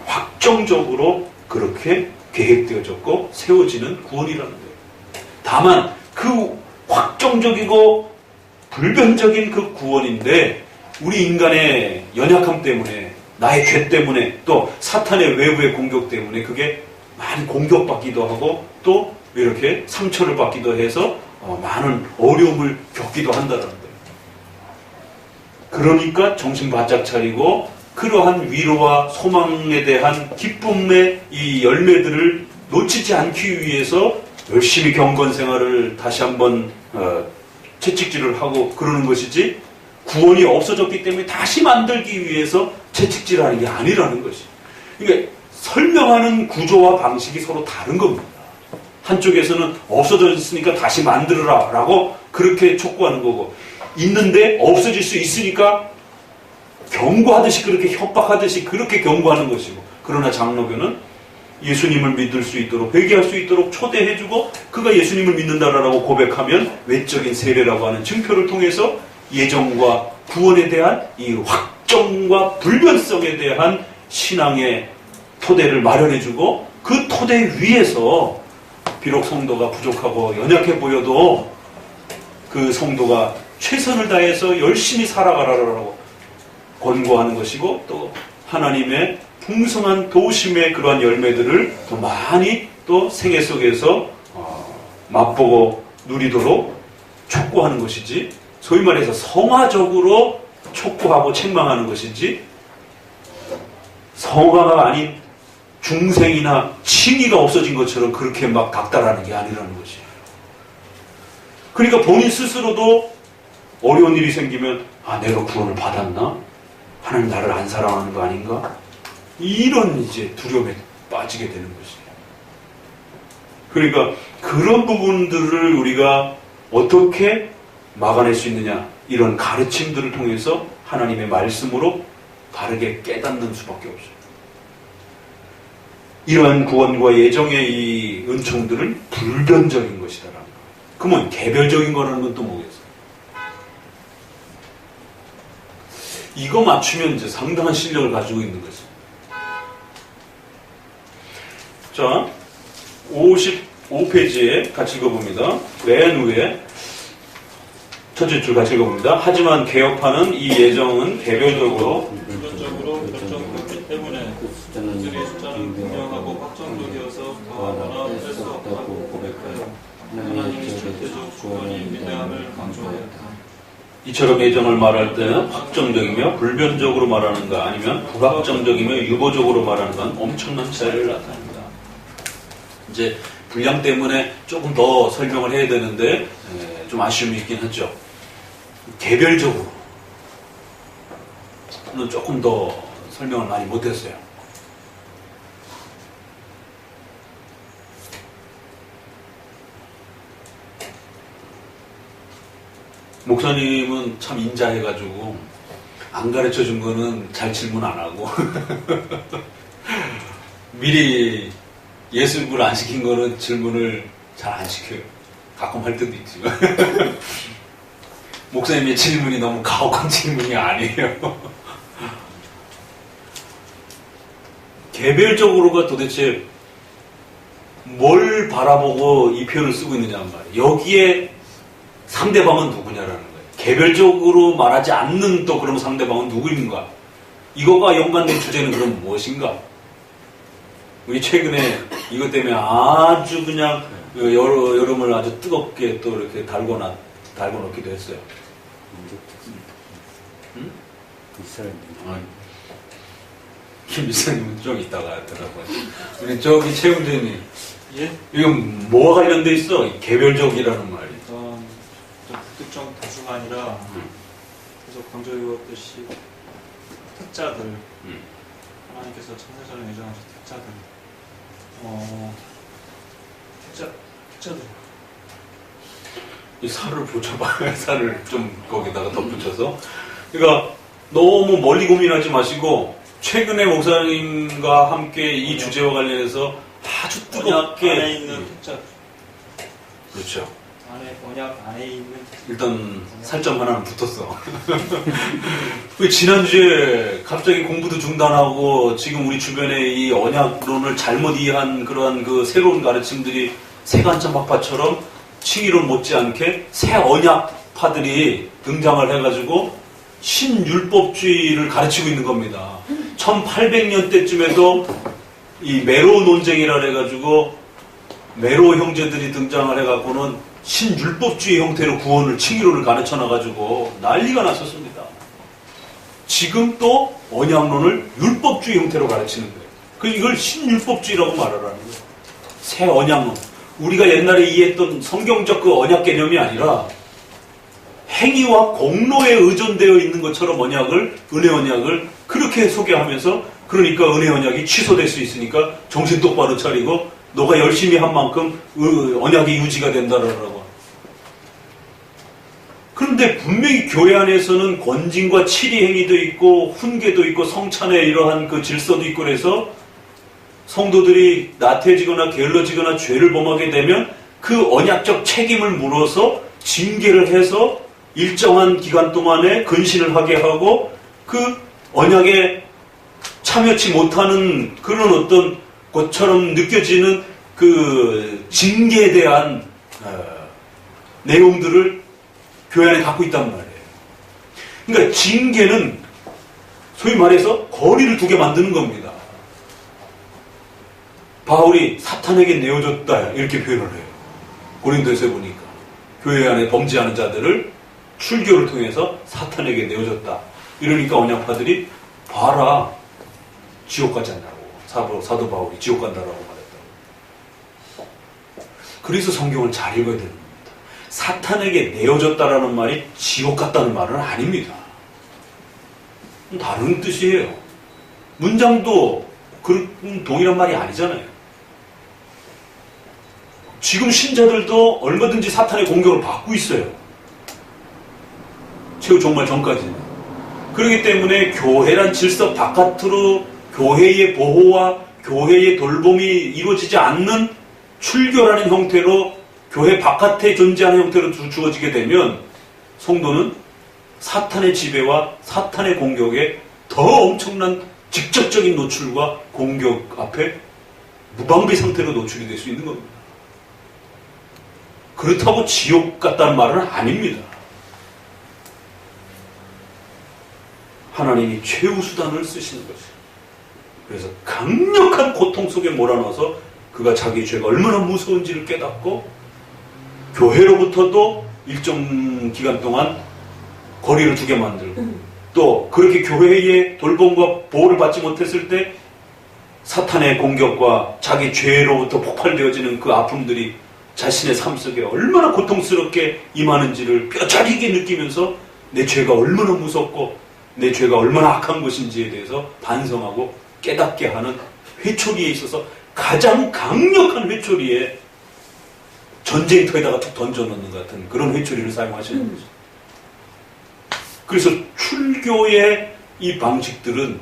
확정적으로 그렇게 계획되어졌고 세워지는 구원이라는 거예요. 다만 그 확정적이고 불변적인 그 구원인데 우리 인간의 연약함 때문에, 나의 죄 때문에, 또 사탄의 외부의 공격 때문에 그게 많이 공격받기도 하고 또 이렇게 상처를 받기도 해서 많은 어려움을 겪기도 한다는 거예요. 그러니까 정신 바짝 차리고 그러한 위로와 소망에 대한 기쁨의 이 열매들을 놓치지 않기 위해서 열심히 경건 생활을 다시 한번 채찍질을 하고 그러는 것이지, 구원이 없어졌기 때문에 다시 만들기 위해서 채찍질하는 게 아니라는 것이. 그러니까 설명하는 구조와 방식이 서로 다른 겁니다. 한쪽에서는 없어져 있으니까 다시 만들어라 라고 그렇게 촉구하는 거고, 있는데 없어질 수 있으니까 경고하듯이 그렇게 협박하듯이 그렇게 경고하는 것이고, 그러나 장로교는 예수님을 믿을 수 있도록, 회개할 수 있도록 초대해주고, 그가 예수님을 믿는다라고 고백하면 외적인 세례라고 하는 증표를 통해서 예정과 구원에 대한 이 확정과 불변성에 대한 신앙의 토대를 마련해주고, 그 토대 위에서 비록 성도가 부족하고 연약해 보여도 그 성도가 최선을 다해서 열심히 살아가라라고 권고하는 것이고, 또 하나님의 풍성한 도우심의 그러한 열매들을 더 많이 또 생애 속에서 맛보고 누리도록 촉구하는 것이지, 소위 말해서 성화적으로 촉구하고 책망하는 것이지, 성화가 아닌 중생이나 칭의가 없어진 것처럼 그렇게 막 닥달하는 게 아니라는 것이에요. 그러니까 본인 스스로도 어려운 일이 생기면, 내가 구원을 받았나? 하나님 나를 안 사랑하는 거 아닌가? 이런 이제 두려움에 빠지게 되는 것이에요. 그러니까 그런 부분들을 우리가 어떻게 막아낼 수 있느냐, 이런 가르침들을 통해서 하나님의 말씀으로 바르게 깨닫는 수밖에 없어요. 이러한 구원과 예정의 이 은총들은 불변적인 것이다라는 거. 그러면 개별적인 거라는 건 또 뭐겠어요? 이거 맞추면 이제 상당한 실력을 가지고 있는 거죠. 자, 55페이지에 같이 읽어봅니다. 맨 위에 첫째 줄 같이 읽어봅니다. 하지만 개혁파는 이 예정은 개별적으로 결정했기 때문에 그들의 숫자는 분명하고 확정적이어서 더하거나 뺄 수 없다고 고백하여 하나님이 절대적 구원의 위대함을 강조하였다. 이처럼 예정을 말할 때는 확정적이며 불변적으로 말하는가, 아니면 불확정적이며 유보적으로 말하는가, 엄청난 차이를 나타냅니다. 이제 분량 때문에 조금 더 설명을 해야 되는데 좀 아쉬움이 있긴 하죠. 개별적으로는 조금 더 설명을 많이 못했어요. 목사님은 참 인자해가지고 안 가르쳐준 거는 잘 질문 안 하고 미리 예습을 안 시킨 거는 질문을 잘 안 시켜요. 가끔 할 때도 있지만 목사님의 질문이 너무 가혹한 질문이 아니에요. 개별적으로가 도대체 뭘 바라보고 이 표현을 쓰고 있느냐는 말이에요. 여기에 상대방은 누구냐라는 거예요. 개별적으로 말하지 않는 또 그럼 상대방은 누구인가? 이거가 연관된 주제는 그럼 무엇인가? 우리 최근에 이것 때문에 아주 그냥 여름을 아주 뜨겁게 또 이렇게 달고 놓기도 했어요. 응? 김 이사님은 좀 이따가 하더라고요. 우리 저기 최 군대님, 예? 이건 뭐와 관련돼 있어? 개별적이라는 말이. 좀 불특정 다수가 아니라 계속 강조해왔듯이 특자들, 하나님께서 창세전에 예정하신 특자들, 특자들. 이 살을 붙여봐. 살을 좀 거기다가 덧붙여서. 그러니까 너무 멀리 고민하지 마시고 최근에 목사님과 함께 이 주제와 관련해서 아주 뜨겁게 안에 있는 특자. 그렇죠. 언약 안에 있는 일단 살점 하나는 붙었어. 지난주에 갑자기 공부도 중단하고 지금 우리 주변에 이 언약론을 잘못 이해한 그러한 그 새로운 가르침들이 세간참 박파처럼 칭의론 못지않게 새 언약파들이 등장을 해가지고 신율법주의를 가르치고 있는 겁니다. 1800년대쯤에도 이 메로 논쟁이라 해가지고 메로 형제들이 등장을 해갖고는 신율법주의 형태로 구원을 칭의론을 가르쳐놔가지고 난리가 났었습니다. 지금 또 언약론을 율법주의 형태로 가르치는 거예요. 그래서 이걸 신율법주의라고 말하라는 거예요. 새 언약론. 우리가 옛날에 이해했던 성경적 그 언약 개념이 아니라 행위와 공로에 의존되어 있는 것처럼 언약을, 은혜 언약을 그렇게 소개하면서, 그러니까 은혜 언약이 취소될 수 있으니까 정신 똑바로 차리고 너가 열심히 한 만큼 언약이 유지가 된다라고. 그런데 분명히 교회 안에서는 권징과 치리 행위도 있고 훈계도 있고 성찬의 이러한 그 질서도 있고 그래서 성도들이 나태해지거나 게을러지거나 죄를 범하게 되면 그 언약적 책임을 물어서 징계를 해서 일정한 기간 동안에 근신을 하게 하고 그 언약에 참여치 못하는 그런 어떤 것처럼 느껴지는 그 징계에 대한 내용들을 교회 안에 갖고 있단 말이에요. 그러니까 징계는 소위 말해서 거리를 두게 만드는 겁니다. 바울이 사탄에게 내어줬다 이렇게 표현을 해요. 고린도에서 보니까 교회 안에 범죄하는 자들을 출교를 통해서 사탄에게 내어줬다. 이러니까 언약파들이 봐라 지옥 가지 않다고 사도 바울이 지옥 간다라고 말했다고. 그래서 성경을 잘 읽어야 되는 겁니다. 사탄에게 내어줬다라는 말이 지옥 갔다는 말은 아닙니다. 다른 뜻이에요. 문장도 동일한 말이 아니잖아요. 지금 신자들도 얼마든지 사탄의 공격을 받고 있어요. 최후 종말 전까지는. 그렇기 때문에 교회란 질서 바깥으로 교회의 보호와 교회의 돌봄이 이루어지지 않는 출교라는 형태로 교회 바깥에 존재하는 형태로 주어지게 되면 성도는 사탄의 지배와 사탄의 공격에 더 엄청난 직접적인 노출과 공격 앞에 무방비 상태로 노출이 될 수 있는 겁니다. 그렇다고 지옥 같다는 말은 아닙니다. 하나님이 최후 수단을 쓰시는 것이에요. 그래서 강력한 고통 속에 몰아넣어서 그가 자기 죄가 얼마나 무서운지를 깨닫고 교회로부터도 일정 기간 동안 거리를 두게 만들고 또 그렇게 교회의 돌봄과 보호를 받지 못했을 때 사탄의 공격과 자기 죄로부터 폭발되어지는 그 아픔들이 자신의 삶 속에 얼마나 고통스럽게 임하는지를 뼈저리게 느끼면서 내 죄가 얼마나 무섭고 내 죄가 얼마나 악한 것인지에 대해서 반성하고 깨닫게 하는 회초리에 있어서 가장 강력한 회초리에 전쟁터에다가 툭 던져놓는 것 같은 그런 회초리를 사용하시는 거죠. 그래서 출교의 이 방식들은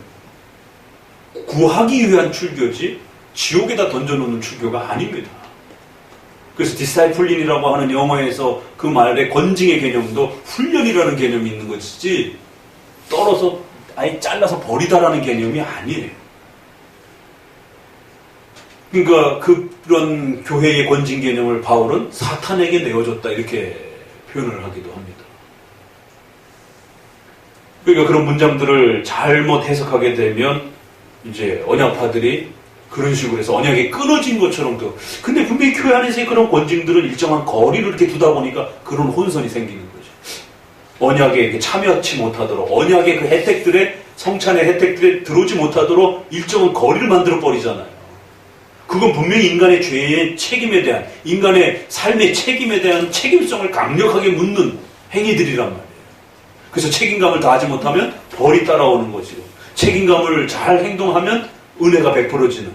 구하기 위한 출교지 지옥에다 던져놓는 출교가 아닙니다. 그래서 디사이플린이라고 하는 영어에서 그 말의 권징의 개념도 훈련이라는 개념이 있는 것이지 떨어서 아예 잘라서 버리다라는 개념이 아니에요. 그러니까 그런 교회의 권징 개념을 바울은 사탄에게 내어줬다 이렇게 표현을 하기도 합니다. 그러니까 그런 문장들을 잘못 해석하게 되면 이제 언약파들이 그런 식으로 해서 언약이 끊어진 것처럼 또 근데 분명히 교회 안에서의 그런 권징들은 일정한 거리를 이렇게 두다 보니까 그런 혼선이 생기는 거죠. 언약에 이렇게 참여하지 못하도록 언약의 그 혜택들에 성찬의 혜택들에 들어오지 못하도록 일정한 거리를 만들어 버리잖아요. 그건 분명히 인간의 죄의 책임에 대한 인간의 삶의 책임에 대한 책임성을 강력하게 묻는 행위들이란 말이에요. 그래서 책임감을 다하지 못하면 벌이 따라오는 것이고 책임감을 잘 행동하면 은혜가 베풀어지는.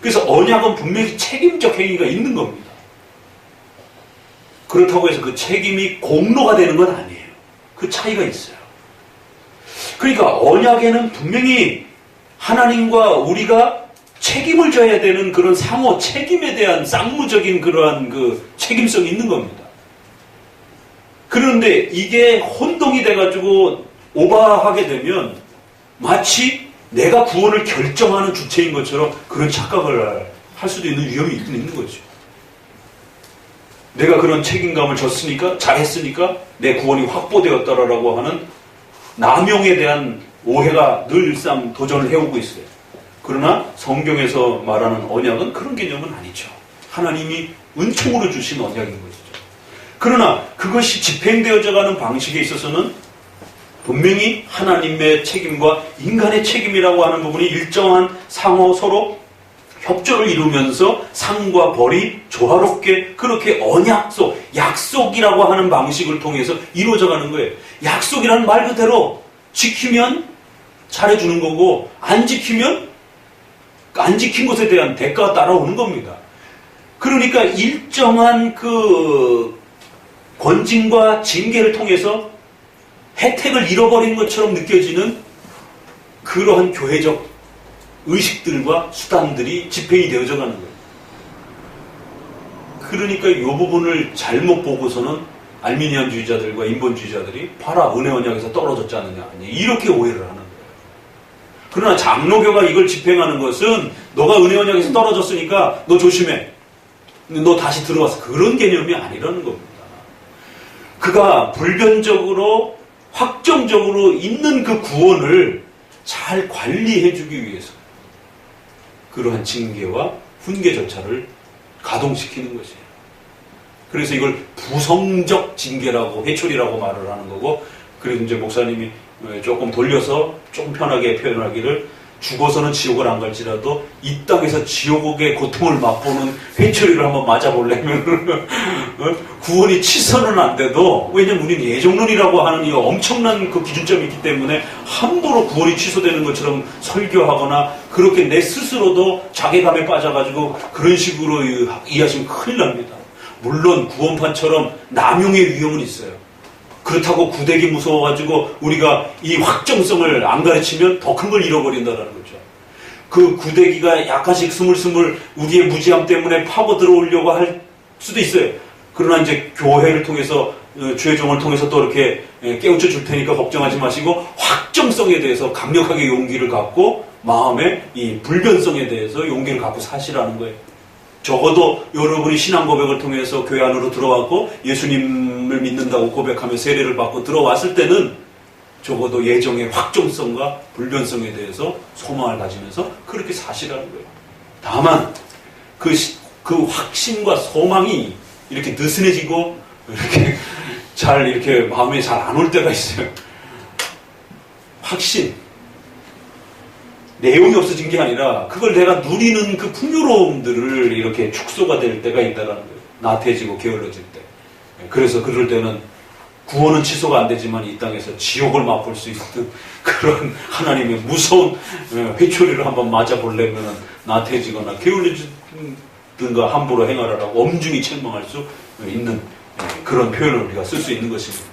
그래서 언약은 분명히 책임적 행위가 있는 겁니다. 그렇다고 해서 그 책임이 공로가 되는 건 아니에요. 그 차이가 있어요. 그러니까 언약에는 분명히 하나님과 우리가 책임을 져야 되는 그런 상호 책임에 대한 쌍무적인 그러한 그 책임성이 있는 겁니다. 그런데 이게 혼동이 돼가지고 오버하게 되면 마치 내가 구원을 결정하는 주체인 것처럼 그런 착각을 할 수도 있는 위험이 있는 거죠. 내가 그런 책임감을 졌으니까 잘했으니까 내 구원이 확보되었다라고 하는 남용에 대한 오해가 늘상 도전을 해오고 있어요. 그러나 성경에서 말하는 언약은 그런 개념은 아니죠. 하나님이 은총으로 주신 언약인 것이죠. 그러나 그것이 집행되어져 가는 방식에 있어서는 분명히 하나님의 책임과 인간의 책임이라고 하는 부분이 일정한 상호 서로 협조를 이루면서 상과 벌이 조화롭게 그렇게 언약속, 약속이라고 하는 방식을 통해서 이루어져 가는 거예요. 약속이라는 말 그대로 지키면 잘해주는 거고 안 지키면 안 지킨 것에 대한 대가가 따라오는 겁니다. 그러니까 일정한 그 권징과 징계를 통해서 혜택을 잃어버린 것처럼 느껴지는 그러한 교회적 의식들과 수단들이 집행이 되어져 가는 거예요. 그러니까 이 부분을 잘못 보고서는 알미니안주의자들과 인본주의자들이 봐라 은혜 언약에서 떨어졌지 않느냐 이렇게 오해를 하는 거예요. 그러나 장로교가 이걸 집행하는 것은 너가 은혜 언약에서 떨어졌으니까 너 조심해. 너 다시 들어와서 그런 개념이 아니라는 겁니다. 그가 불변적으로 확정적으로 있는 그 구원을 잘 관리해주기 위해서 그러한 징계와 훈계 절차를 가동시키는 것이에요. 그래서 이걸 부성적 징계라고 회초리라고 말을 하는 거고, 그래서 이제 목사님이 조금 돌려서 조금 편하게 표현하기를 죽어서는 지옥을 안 갈지라도 이 땅에서 지옥의 고통을 맛보는 회초리를 한번 맞아보려면 구원이 취소는 안 돼도, 왜냐면 우리는 예정론이라고 하는 이 엄청난 그 기준점이 있기 때문에 함부로 구원이 취소되는 것처럼 설교하거나 그렇게 내 스스로도 자괴감에 빠져가지고 그런 식으로 이해하시면 큰일 납니다. 물론 구원판처럼 남용의 위험은 있어요. 그렇다고 구대기 무서워가지고 우리가 이 확정성을 안 가르치면 더 큰 걸 잃어버린다는 거죠. 그 구대기가 약간씩 스물스물 우리의 무지함 때문에 파고 들어오려고 할 수도 있어요. 그러나 이제 교회를 통해서, 주의 종을 통해서 또 이렇게 깨우쳐 줄 테니까 걱정하지 마시고 확정성에 대해서 강력하게 용기를 갖고 마음의 이 불변성에 대해서 용기를 갖고 사시라는 거예요. 적어도 여러분이 신앙 고백을 통해서 교회 안으로 들어왔고 예수님을 믿는다고 고백하며 세례를 받고 들어왔을 때는 적어도 예정의 확정성과 불변성에 대해서 소망을 가지면서 그렇게 사시라는 거예요. 다만 그 확신과 소망이 이렇게 느슨해지고 이렇게 잘 이렇게 마음에 잘 안 올 때가 있어요. 확신. 내용이 없어진 게 아니라 그걸 내가 누리는 그 풍요로움들을 이렇게 축소가 될 때가 있다는 거예요. 나태해지고 게을러질 때. 그래서 그럴 때는 구원은 취소가 안 되지만 이 땅에서 지옥을 맛볼 수 있는 그런 하나님의 무서운 회초리를 한번 맞아보려면 나태해지거나 게을러지든가 함부로 행하라라고 엄중히 책망할 수 있는 그런 표현을 우리가 쓸 수 있는 것입니다.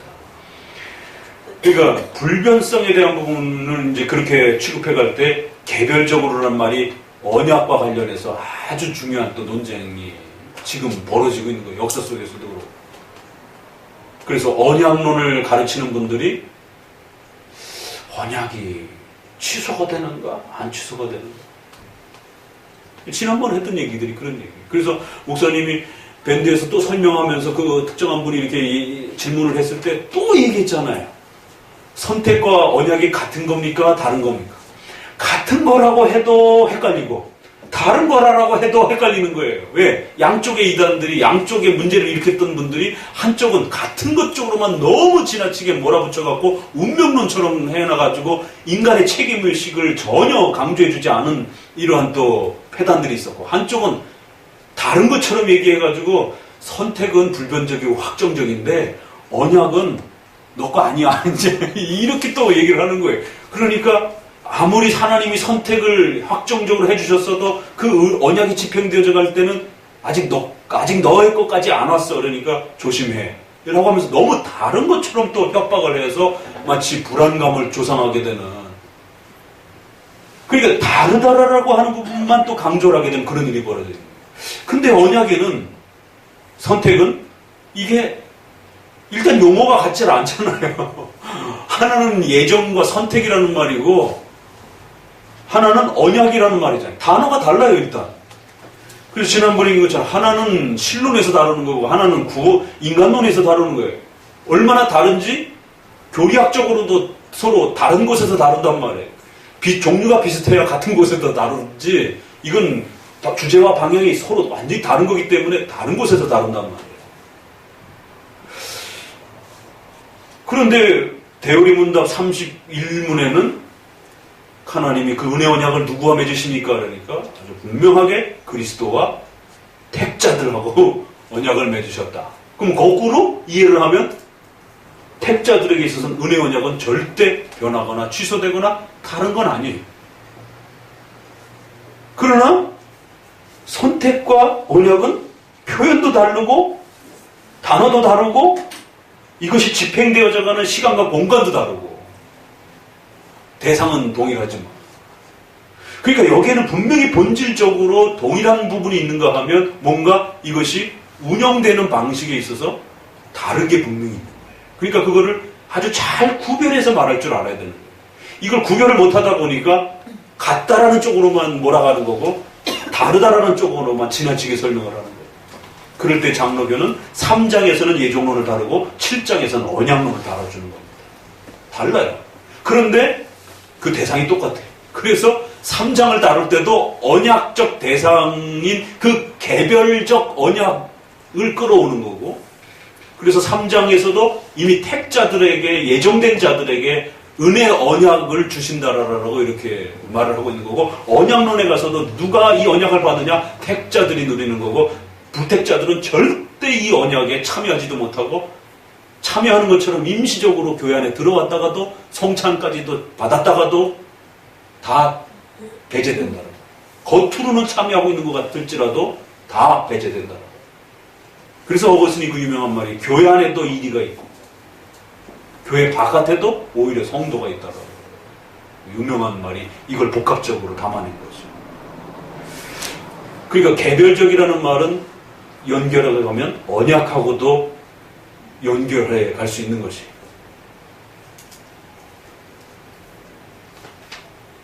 그러니까 불변성에 대한 부분을 이제 그렇게 취급해갈 때 개별적으로라는 말이 언약과 관련해서 아주 중요한 또 논쟁이 지금 벌어지고 있는 거예요. 역사 속에서도 그렇고. 그래서 언약론을 가르치는 분들이 언약이 취소가 되는가 안 취소가 되는가. 지난번에 했던 얘기들이 그런 얘기예요. 그래서 목사님이 밴드에서 또 설명하면서 그 특정한 분이 이렇게 질문을 했을 때 또 얘기했잖아요. 선택과 언약이 같은 겁니까? 다른 겁니까? 같은 거라고 해도 헷갈리고 다른 거라고 해도 헷갈리는 거예요. 왜? 양쪽의 이단들이, 양쪽의 문제를 일으켰던 분들이 한쪽은 같은 것 쪽으로만 너무 지나치게 몰아붙여갖고 운명론처럼 해놔가지고 인간의 책임의식을 전혀 강조해주지 않은 이러한 또 패단들이 있었고, 한쪽은 다른 것처럼 얘기해가지고 선택은 불변적이고 확정적인데 언약은 너 거 아니야. 이제 이렇게 또 얘기를 하는 거예요. 그러니까 아무리 하나님이 선택을 확정적으로 해주셨어도 그 언약이 집행되어져 갈 때는 아직 너의 것까지 안 왔어. 그러니까 조심해. 라고 하면서 너무 다른 것처럼 또 협박을 해서 마치 불안감을 조성하게 되는. 그러니까 다르다라고 하는 부분만 또 강조를 하게 되는 그런 일이 벌어져요. 근데 언약에는 선택은 이게 일단 용어가 같지 않잖아요. 하나는 예정과 선택이라는 말이고 하나는 언약이라는 말이잖아요. 단어가 달라요, 일단. 그래서 지난번에 얘기한 것처럼 하나는 신론에서 다루는 거고 하나는 인간론에서 다루는 거예요. 얼마나 다른지 교리학적으로도 서로 다른 곳에서 다룬단 말이에요. 종류가 비슷해야 같은 곳에서 다루지, 이건 주제와 방향이 서로 완전히 다른 거기 때문에 다른 곳에서 다룬단 말이에요. 그런데 대우리 문답 31문에는 하나님이 그 은혜 언약을 누구와 맺으십니까? 그러니까 아주 분명하게 그리스도와 택자들하고 언약을 맺으셨다. 그럼 거꾸로 이해를 하면 택자들에게 있어서는 은혜 언약은 절대 변하거나 취소되거나 다른 건 아니에요. 그러나 선택과 언약은 표현도 다르고 단어도 다르고 이것이 집행되어져가는 시간과 공간도 다르고 대상은 동일하지만 그러니까 여기에는 분명히 본질적으로 동일한 부분이 있는가 하면 뭔가 이것이 운영되는 방식에 있어서 다르게 분명히 있는 거예요. 그러니까 그거를 아주 잘 구별해서 말할 줄 알아야 되는 거예요. 이걸 구별을 못하다 보니까 같다라는 쪽으로만 몰아가는 거고 다르다라는 쪽으로만 지나치게 설명을 하는 거예요. 그럴 때 장로교는 3장에서는 예종론을 다루고 7장에서는 언약론을 다뤄주는 겁니다. 달라요. 그런데 그 대상이 똑같아요. 그래서 3장을 다룰 때도 언약적 대상인 그 개별적 언약을 끌어오는 거고 그래서 3장에서도 이미 택자들에게 예정된 자들에게 은혜 언약을 주신다라고 이렇게 말을 하고 있는 거고 언약론에 가서도 누가 이 언약을 받느냐 택자들이 누리는 거고 부택자들은 절대 이 언약에 참여하지도 못하고 참여하는 것처럼 임시적으로 교회 안에 들어왔다가도 성찬까지도 받았다가도 다 배제된다. 겉으로는 참여하고 있는 것 같을지라도 다 배제된다. 그래서 어거스틴이 그 유명한 말이 교회 안에도 이리가 있고 교회 바깥에도 오히려 성도가 있다라고 유명한 말이 이걸 복합적으로 담아낸 거죠. 그러니까 개별적이라는 말은 연결하게 가면 언약하고도 연결해 갈 수 있는 것이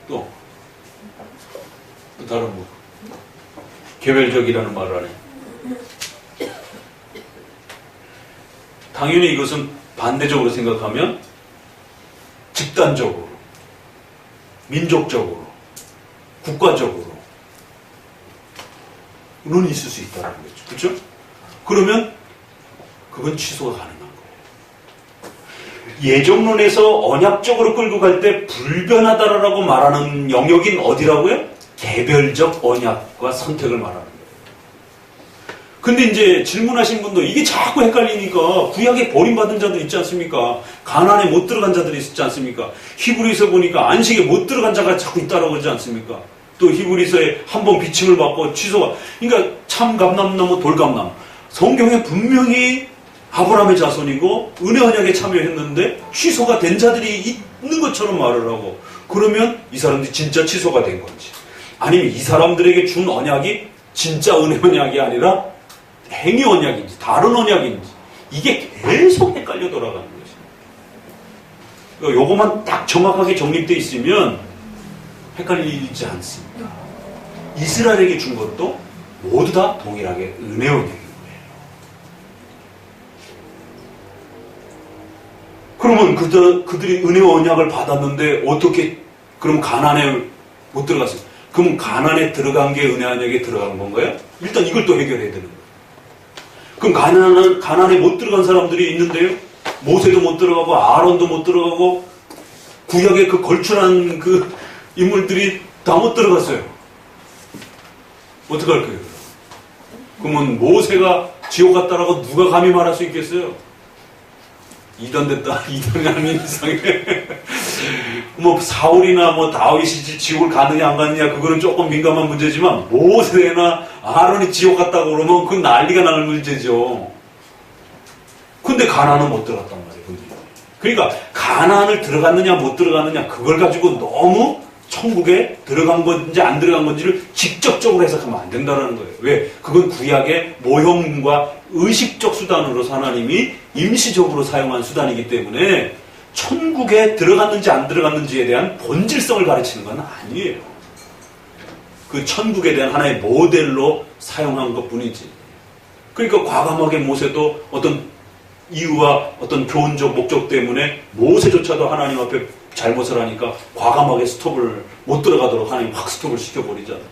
또 다른 뭐 개별적이라는 말을 하네. 당연히 이것은 반대적으로 생각하면 집단적으로, 민족적으로, 국가적으로는 있을 수 있다는 거죠. 그렇죠? 그러면 그건 취소가 가능한 거예요. 예정론에서 언약적으로 끌고 갈 때 불변하다라고 말하는 영역인 어디라고요? 개별적 언약과 선택을 말하는 거예요. 근데 이제 질문하신 분도 이게 자꾸 헷갈리니까 구약에 버림받은 자들 있지 않습니까? 가나안에 못 들어간 자들이 있지 않습니까? 히브리서 보니까 안식에 못 들어간 자가 자꾸 있다라고 그러지 않습니까? 또 히브리서에 한번 비침을 받고 취소가 그러니까 참 감남나무 돌감남 성경에 분명히 아브라함의 자손이고 은혜 언약에 참여했는데 취소가 된 자들이 있는 것처럼 말을 하고 그러면 이 사람들이 진짜 취소가 된 건지 아니면 이 사람들에게 준 언약이 진짜 은혜 언약이 아니라 행위 언약인지 다른 언약인지 이게 계속 헷갈려 돌아가는 것입니다. 그러니까 요것만 딱 정확하게 정립되어 있으면 헷갈리지 않습니다. 이스라엘에게 준 것도 모두 다 동일하게 은혜 언약인 거예요. 그러면 그들이 은혜 언약을 받았는데 어떻게 그럼 가나안에 못 들어갔어요? 그러면 가나안에 들어간 게 은혜 언약에 들어간 건가요? 일단 이걸 또 해결해야 되는 거예요. 그럼 가나안에 못 들어간 사람들이 있는데요. 모세도 못 들어가고 아론도 못 들어가고 구약의 그 걸출한 그 인물들이 다 못 들어갔어요. 어떡할 거예요? 그러면 모세가 지옥 갔다라고 누가 감히 말할 수 있겠어요? 이단 됐다. 이단이 아닌 이상해. 뭐 사울이나 뭐 다윗이 지옥을 가느냐 안 가느냐 그거는 조금 민감한 문제지만 모세나 아론이 지옥 갔다고 그러면 그건 난리가 나는 문제죠. 근데 가나안은 못 들어갔단 말이에요. 그러니까 가나안을 들어갔느냐 못 들어갔느냐 그걸 가지고 너무 천국에 들어간 건지 안 들어간 건지를 직접적으로 해석하면 안 된다는 거예요. 왜? 그건 구약의 모형과 의식적 수단으로서 하나님이 임시적으로 사용한 수단이기 때문에 천국에 들어갔는지 안 들어갔는지에 대한 본질성을 가르치는 건 아니에요. 그 천국에 대한 하나의 모델로 사용한 것 뿐이지. 그러니까 과감하게 모세도 어떤 이유와 어떤 교훈적 목적 때문에 모세조차도 하나님 앞에 잘못을 하니까 과감하게 스톱을 못 들어가도록 하나님 확 스톱을 시켜버리잖아요.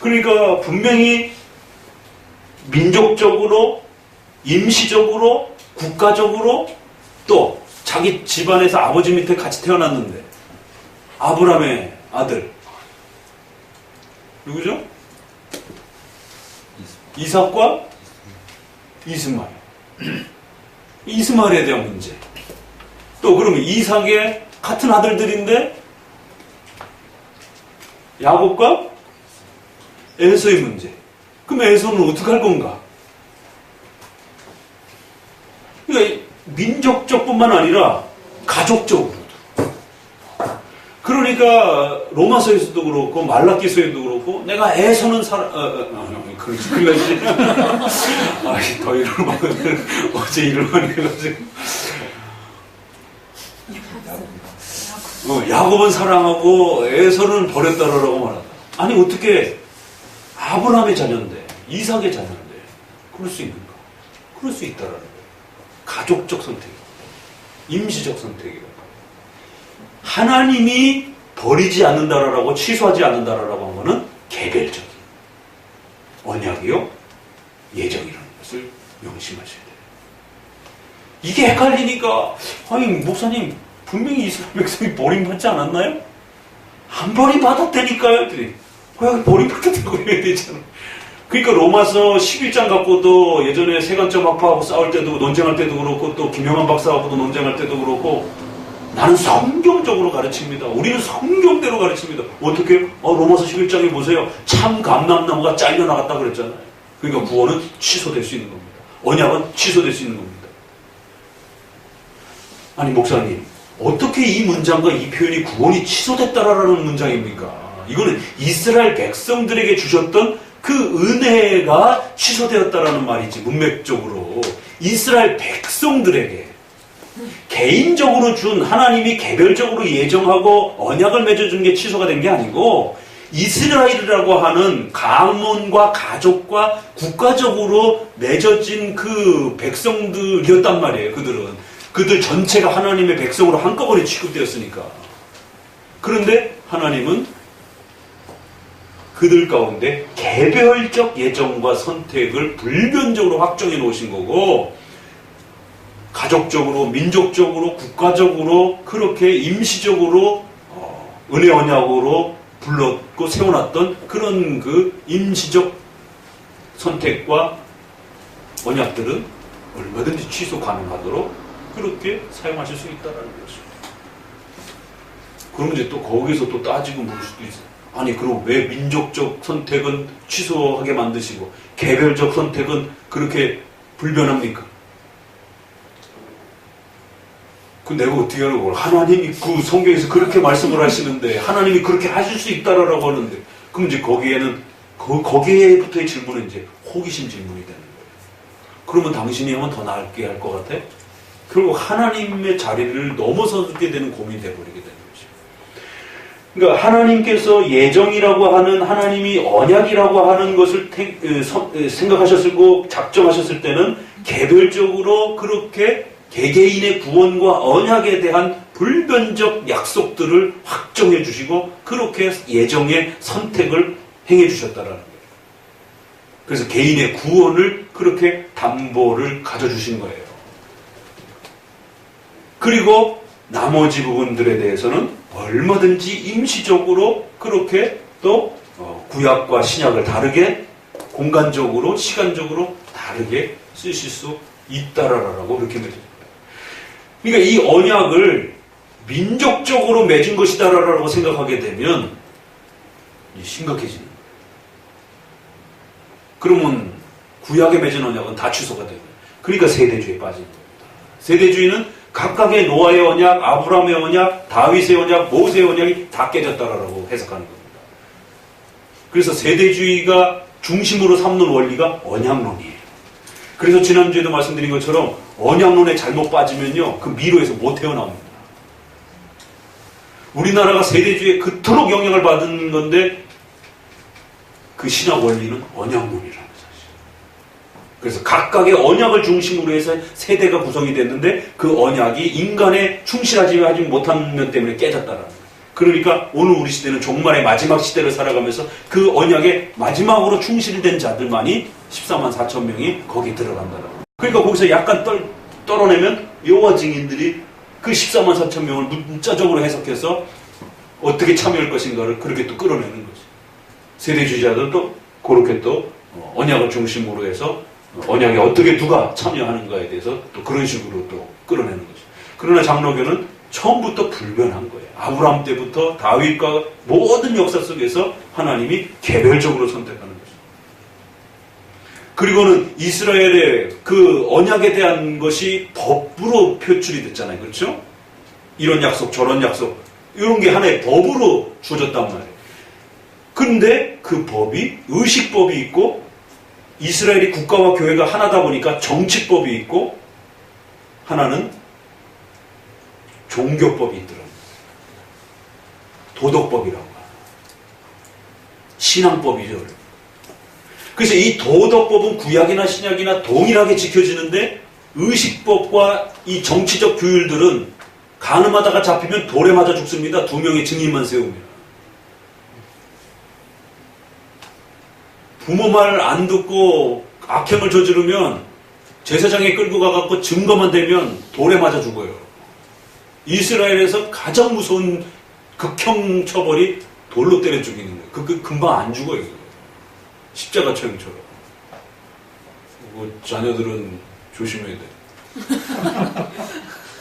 그러니까 분명히 민족적으로 임시적으로 국가적으로 또 자기 집안에서 아버지 밑에 같이 태어났는데 아브라함의 아들 누구죠? 이삭과 이스마엘. 이스마엘에 대한 문제. 또 그러면 이삭의 같은 아들들인데 야곱과 에서의 문제. 그럼 에서는 어떻게 할 건가? 그러니까 민족적뿐만 아니라 가족적으로도. 그러니까 로마서에서도 그렇고 말라기서에도 그렇고 내가 에서는 그래가지고 더 일을 먹었는데 어제 일을 많이 해가지고 야곱은 사랑하고 에서는 버렸다라고 말한다. 아니 어떻게 아브라함의 자녀인데 이삭의 자녀인데 그럴 수 있는가? 그럴 수 있다라는 거예요. 가족적 선택, 임시적 선택이라고. 하나님이 버리지 않는다라고 취소하지 않는다라고 하면은 개별적인 언약이요 예정이라는 것을 명심하셔야 돼요. 이게 헷갈리니까 아니 목사님 분명히 이스라엘 백성이 버림받지 않았나요? 안 버림받았다니까요. 왜 버림받았다고 해야 되잖아. 그러니까 로마서 11장 갖고도 예전에 세관점 학파하고 싸울 때도 논쟁할 때도 그렇고 또 김영환 박사하고도 논쟁할 때도 그렇고 나는 성경적으로 가르칩니다. 우리는 성경대로 가르칩니다. 어떻게? 로마서 11장에 보세요. 참 감람나무가 잘려나갔다 그랬잖아요. 그러니까 구원은 취소될 수 있는 겁니다. 언약은 취소될 수 있는 겁니다. 아니 목사님 어떻게 이 문장과 이 표현이 구원이 취소됐다라는 문장입니까? 이거는 이스라엘 백성들에게 주셨던 그 은혜가 취소되었다라는 말이지. 문맥적으로 이스라엘 백성들에게 개인적으로 준 하나님이 개별적으로 예정하고 언약을 맺어준 게 취소가 된 게 아니고 이스라엘이라고 하는 가문과 가족과 국가적으로 맺어진 그 백성들이었단 말이에요. 그들 전체가 하나님의 백성으로 한꺼번에 취급되었으니까. 그런데 하나님은 그들 가운데 개별적 예정과 선택을 불변적으로 확정해 놓으신 거고 가족적으로, 민족적으로, 국가적으로 그렇게 임시적으로 은혜 언약으로 불렀고 세워놨던 그런 그 임시적 선택과 언약들은 얼마든지 취소 가능하도록 그렇게 사용하실 수 있다는 것입니다. 그럼 이제 또 거기서 또 따지고 물 수도 있어요. 아니 그럼 왜 민족적 선택은 취소하게 만드시고 개별적 선택은 그렇게 불변합니까? 그 내가 어떻게 하라고 하나님이 그 성경에서 그렇게 말씀을 하시는데 하나님이 그렇게 하실 수 있다라고 하는데 그럼 이제 거기에부터의 질문은 이제 호기심 질문이 되는 거예요. 그러면 당신이 하면 더 나을게 할 것 같아? 결국 하나님의 자리를 넘어서게 되는 고민이 되어버리게 되는 거죠. 그러니까 하나님께서 예정이라고 하는 하나님이 언약이라고 하는 것을 생각하셨고 작정하셨을 때는 개별적으로 그렇게 개개인의 구원과 언약에 대한 불변적 약속들을 확정해 주시고 그렇게 예정의 선택을 행해 주셨다라는 거예요. 그래서 개인의 구원을 그렇게 담보를 가져주신 거예요. 그리고 나머지 부분들에 대해서는 얼마든지 임시적으로 그렇게 또 구약과 신약을 다르게 공간적으로 시간적으로 다르게 쓰실 수 있다라고 그렇게 맺어요. 그러니까 이 언약을 민족적으로 맺은 것이다라고 생각하게 되면 심각해지는 거예요. 그러면 구약에 맺은 언약은 다 취소가 되고 그러니까 세대주의에 빠진 겁니다. 세대주의는 각각의 노아의 언약, 아브라함의 언약, 다윗의 언약, 모세의 언약이 다 깨졌다라고 해석하는 겁니다. 그래서 세대주의가 중심으로 삼는 원리가 언약론이에요. 그래서 지난주에도 말씀드린 것처럼 언약론에 잘못 빠지면요 그 미로에서 못 헤어나옵니다. 우리나라가 세대주의에 그토록 영향을 받은 건데 그 신학 원리는 언약론이라는 사실. 그래서 각각의 언약을 중심으로 해서 세대가 구성이 됐는데 그 언약이 인간에 충실하지 못한 면 때문에 깨졌다라는 거예요. 그러니까 오늘 우리 시대는 종말의 마지막 시대를 살아가면서 그 언약에 마지막으로 충실된 자들만이 14만 4천 명이 거기에 들어간다라고. 그러니까 거기서 약간 떨어내면 여호와 증인들이 그 14만 4천 명을 문자적으로 해석해서 어떻게 참여할 것인가를 그렇게 또 끌어내는 거죠. 세대주의자들도 그렇게 또 언약을 중심으로 해서 언약에 어떻게 누가 참여하는가에 대해서 또 그런 식으로 또 끌어내는 거죠. 그러나 장로교는 처음부터 불변한 거예요. 아브라함 때부터 다윗과 모든 역사 속에서 하나님이 개별적으로 선택하는 거죠. 그리고는 이스라엘의 그 언약에 대한 것이 법으로 표출이 됐잖아요. 그렇죠? 이런 약속, 저런 약속, 이런 게 하나의 법으로 주어졌단 말이에요. 근데 그 법이 의식법이 있고 이스라엘이 국가와 교회가 하나다 보니까 정치법이 있고 하나는 종교법이 있더라고요. 도덕법이라고 해요. 신앙법이죠. 그래서 이 도덕법은 구약이나 신약이나 동일하게 지켜지는데 의식법과 이 정치적 규율들은 간음하다가 잡히면 돌에 맞아 죽습니다. 2명의 증인만 세우면. 부모 말 안 듣고 악행을 저지르면 제사장에 끌고 가갖고 증거만 되면 돌에 맞아 죽어요. 이스라엘에서 가장 무서운 극형 처벌이 돌로 때려 죽이는 거예요. 그 금방 안 죽어요. 십자가 처형처럼. 자녀들은 조심해야 돼.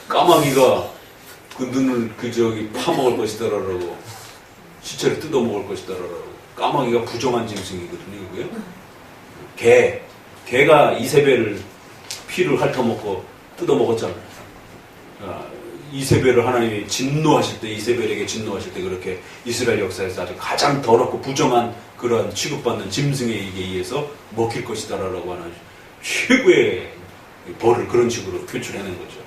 까마귀가 그 눈을 파먹을 것이다라고 시체를 뜯어먹을 것이다라고. 까마귀가 부정한 짐승이거든요. 그게. 개가 이세벨을 피를 핥아먹고 뜯어먹었잖아요. 이세벨을 하나님이 진노하실 때, 이세벨에게 진노하실 때 그렇게 이스라엘 역사에서 아주 가장 더럽고 부정한 그러한 취급받는 짐승에게 의해서 먹힐 것이다라고 하는 최고의 벌을 그런 식으로 표출해낸 거죠.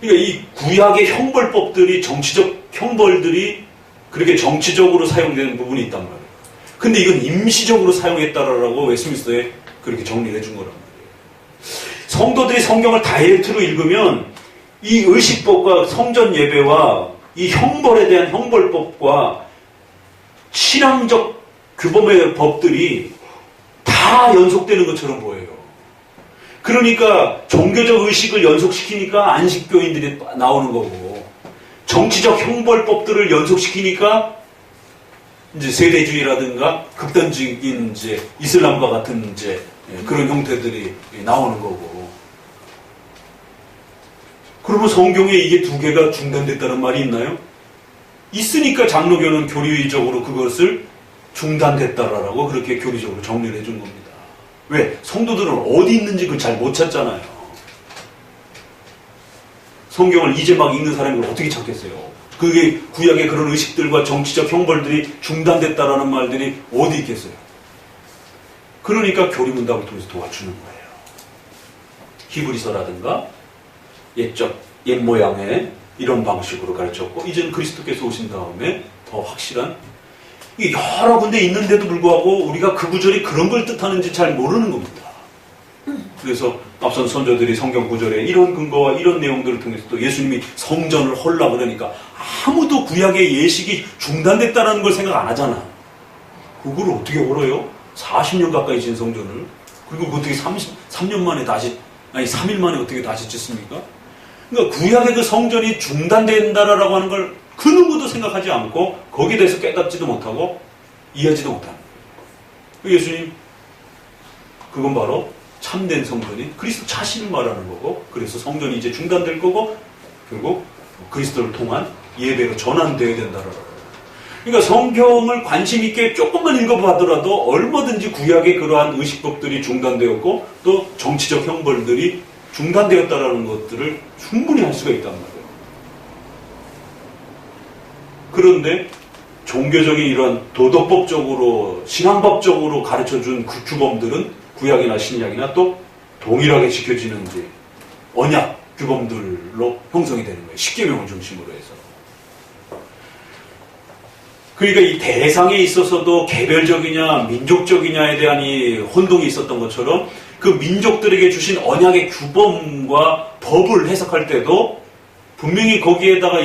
그러니까 이 구약의 형벌법들이, 정치적 형벌들이 그렇게 정치적으로 사용되는 부분이 있단 말이에요. 근데 이건 임시적으로 사용했다라고 웨스트민스터에 그렇게 정리를 해준 거란 말이에요. 성도들이 성경을 다이렉트로 읽으면 이 의식법과 성전 예배와 이 형벌에 대한 형벌법과 신앙적 규범의 법들이 다 연속되는 것처럼 보여요. 그러니까 종교적 의식을 연속시키니까 안식교인들이 나오는 거고, 정치적 형벌법들을 연속시키니까 이제 세대주의라든가 극단적인 이제 이슬람과 같은 이제 그런 형태들이 나오는 거고. 그러면 성경에 이게 두 개가 중단됐다는 말이 있나요? 있으니까 장로교는 교리적으로 그것을 중단됐다라고 그렇게 교리적으로 정리를 해준 겁니다. 왜? 성도들은 어디 있는지 그걸 잘 못 찾잖아요. 성경을 이제 막 읽는 사람이 어떻게 찾겠어요? 그게 구약의 그런 의식들과 정치적 형벌들이 중단됐다라는 말들이 어디 있겠어요? 그러니까 교리문답을 통해서 도와주는 거예요. 히브리서라든가 옛 모양의 이런 방식으로 가르쳤고, 이제는 그리스도께서 오신 다음에 더 확실한, 이게 여러 군데 있는데도 불구하고 우리가 그 구절이 그런 걸 뜻하는지 잘 모르는 겁니다. 그래서 앞선 선조들이 성경 구절에 이런 근거와 이런 내용들을 통해서 또 예수님이 성전을 헐라 그러니까 아무도 구약의 예식이 중단됐다는 걸 생각 안 하잖아. 그걸 어떻게 헐어요? 40년 가까이 진 성전을. 그리고 어떻게 3년 만에 다시, 3일 만에 어떻게 다시 짓습니까? 그러니까 구약의 그 성전이 중단된다라고 하는 걸 그 누구도 생각하지 않고 거기에 대해서 깨닫지도 못하고 이해하지도 못하는 거예요. 예수님, 그건 바로 참된 성전이 그리스도 자신을 말하는 거고, 그래서 성전이 이제 중단될 거고 결국 그리스도를 통한 예배로 전환되어야 된다라고. 그러니까 성경을 관심 있게 조금만 읽어보더라도 얼마든지 구약의 그러한 의식법들이 중단되었고 또 정치적 형벌들이 중단되었다라는 것들을 충분히 할 수가 있단 말이에요. 그런데 종교적인 이런 도덕법적으로 신앙법적으로 가르쳐준 그 규범들은 구약이나 신약이나 또 동일하게 지켜지는 이제 언약 규범들로 형성이 되는 거예요. 십계명을 중심으로 해서. 그러니까 이 대상에 있어서도 개별적이냐 민족적이냐에 대한 이 혼동이 있었던 것처럼 그 민족들에게 주신 언약의 규범과 법을 해석할 때도 분명히 거기에다가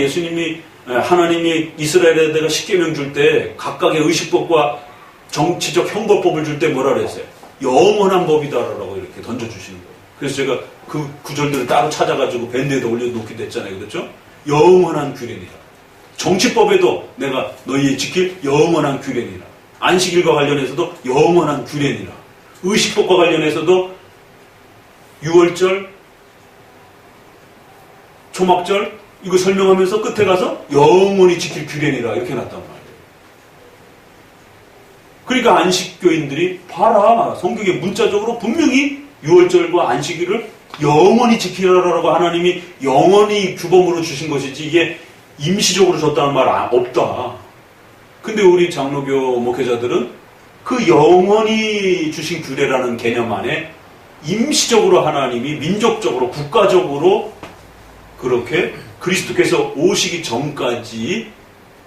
하나님이 이스라엘에다가 십계명 줄 때 각각의 의식법과 정치적 형벌법을 줄 때 뭐라 그랬어요? 영원한 법이다라고 이렇게 던져주시는 거예요. 그래서 제가 그 구절들을 따로 찾아가지고 밴드에다 올려놓기도 했잖아요. 그렇죠? 영원한 규례니라. 정치법에도 내가 너희의 지킬 영원한 규례니라. 안식일과 관련해서도 영원한 규례니라. 의식법과 관련해서도 6월절, 초막절 이거 설명하면서 끝에 가서 영원히 지킬 규례니라 이렇게 놨단 말이에요. 그러니까 안식교인들이 봐라, 성경에 문자적으로 분명히 6월절과 안식일을 영원히 지키라라고 하나님이 영원히 규범으로 주신 것이지 이게 임시적으로 줬다는 말 없다. 근데 우리 장로교 목회자들은 그 영원히 주신 규례라는 개념 안에 임시적으로 하나님이 민족적으로 국가적으로 그렇게 그리스도께서 오시기 전까지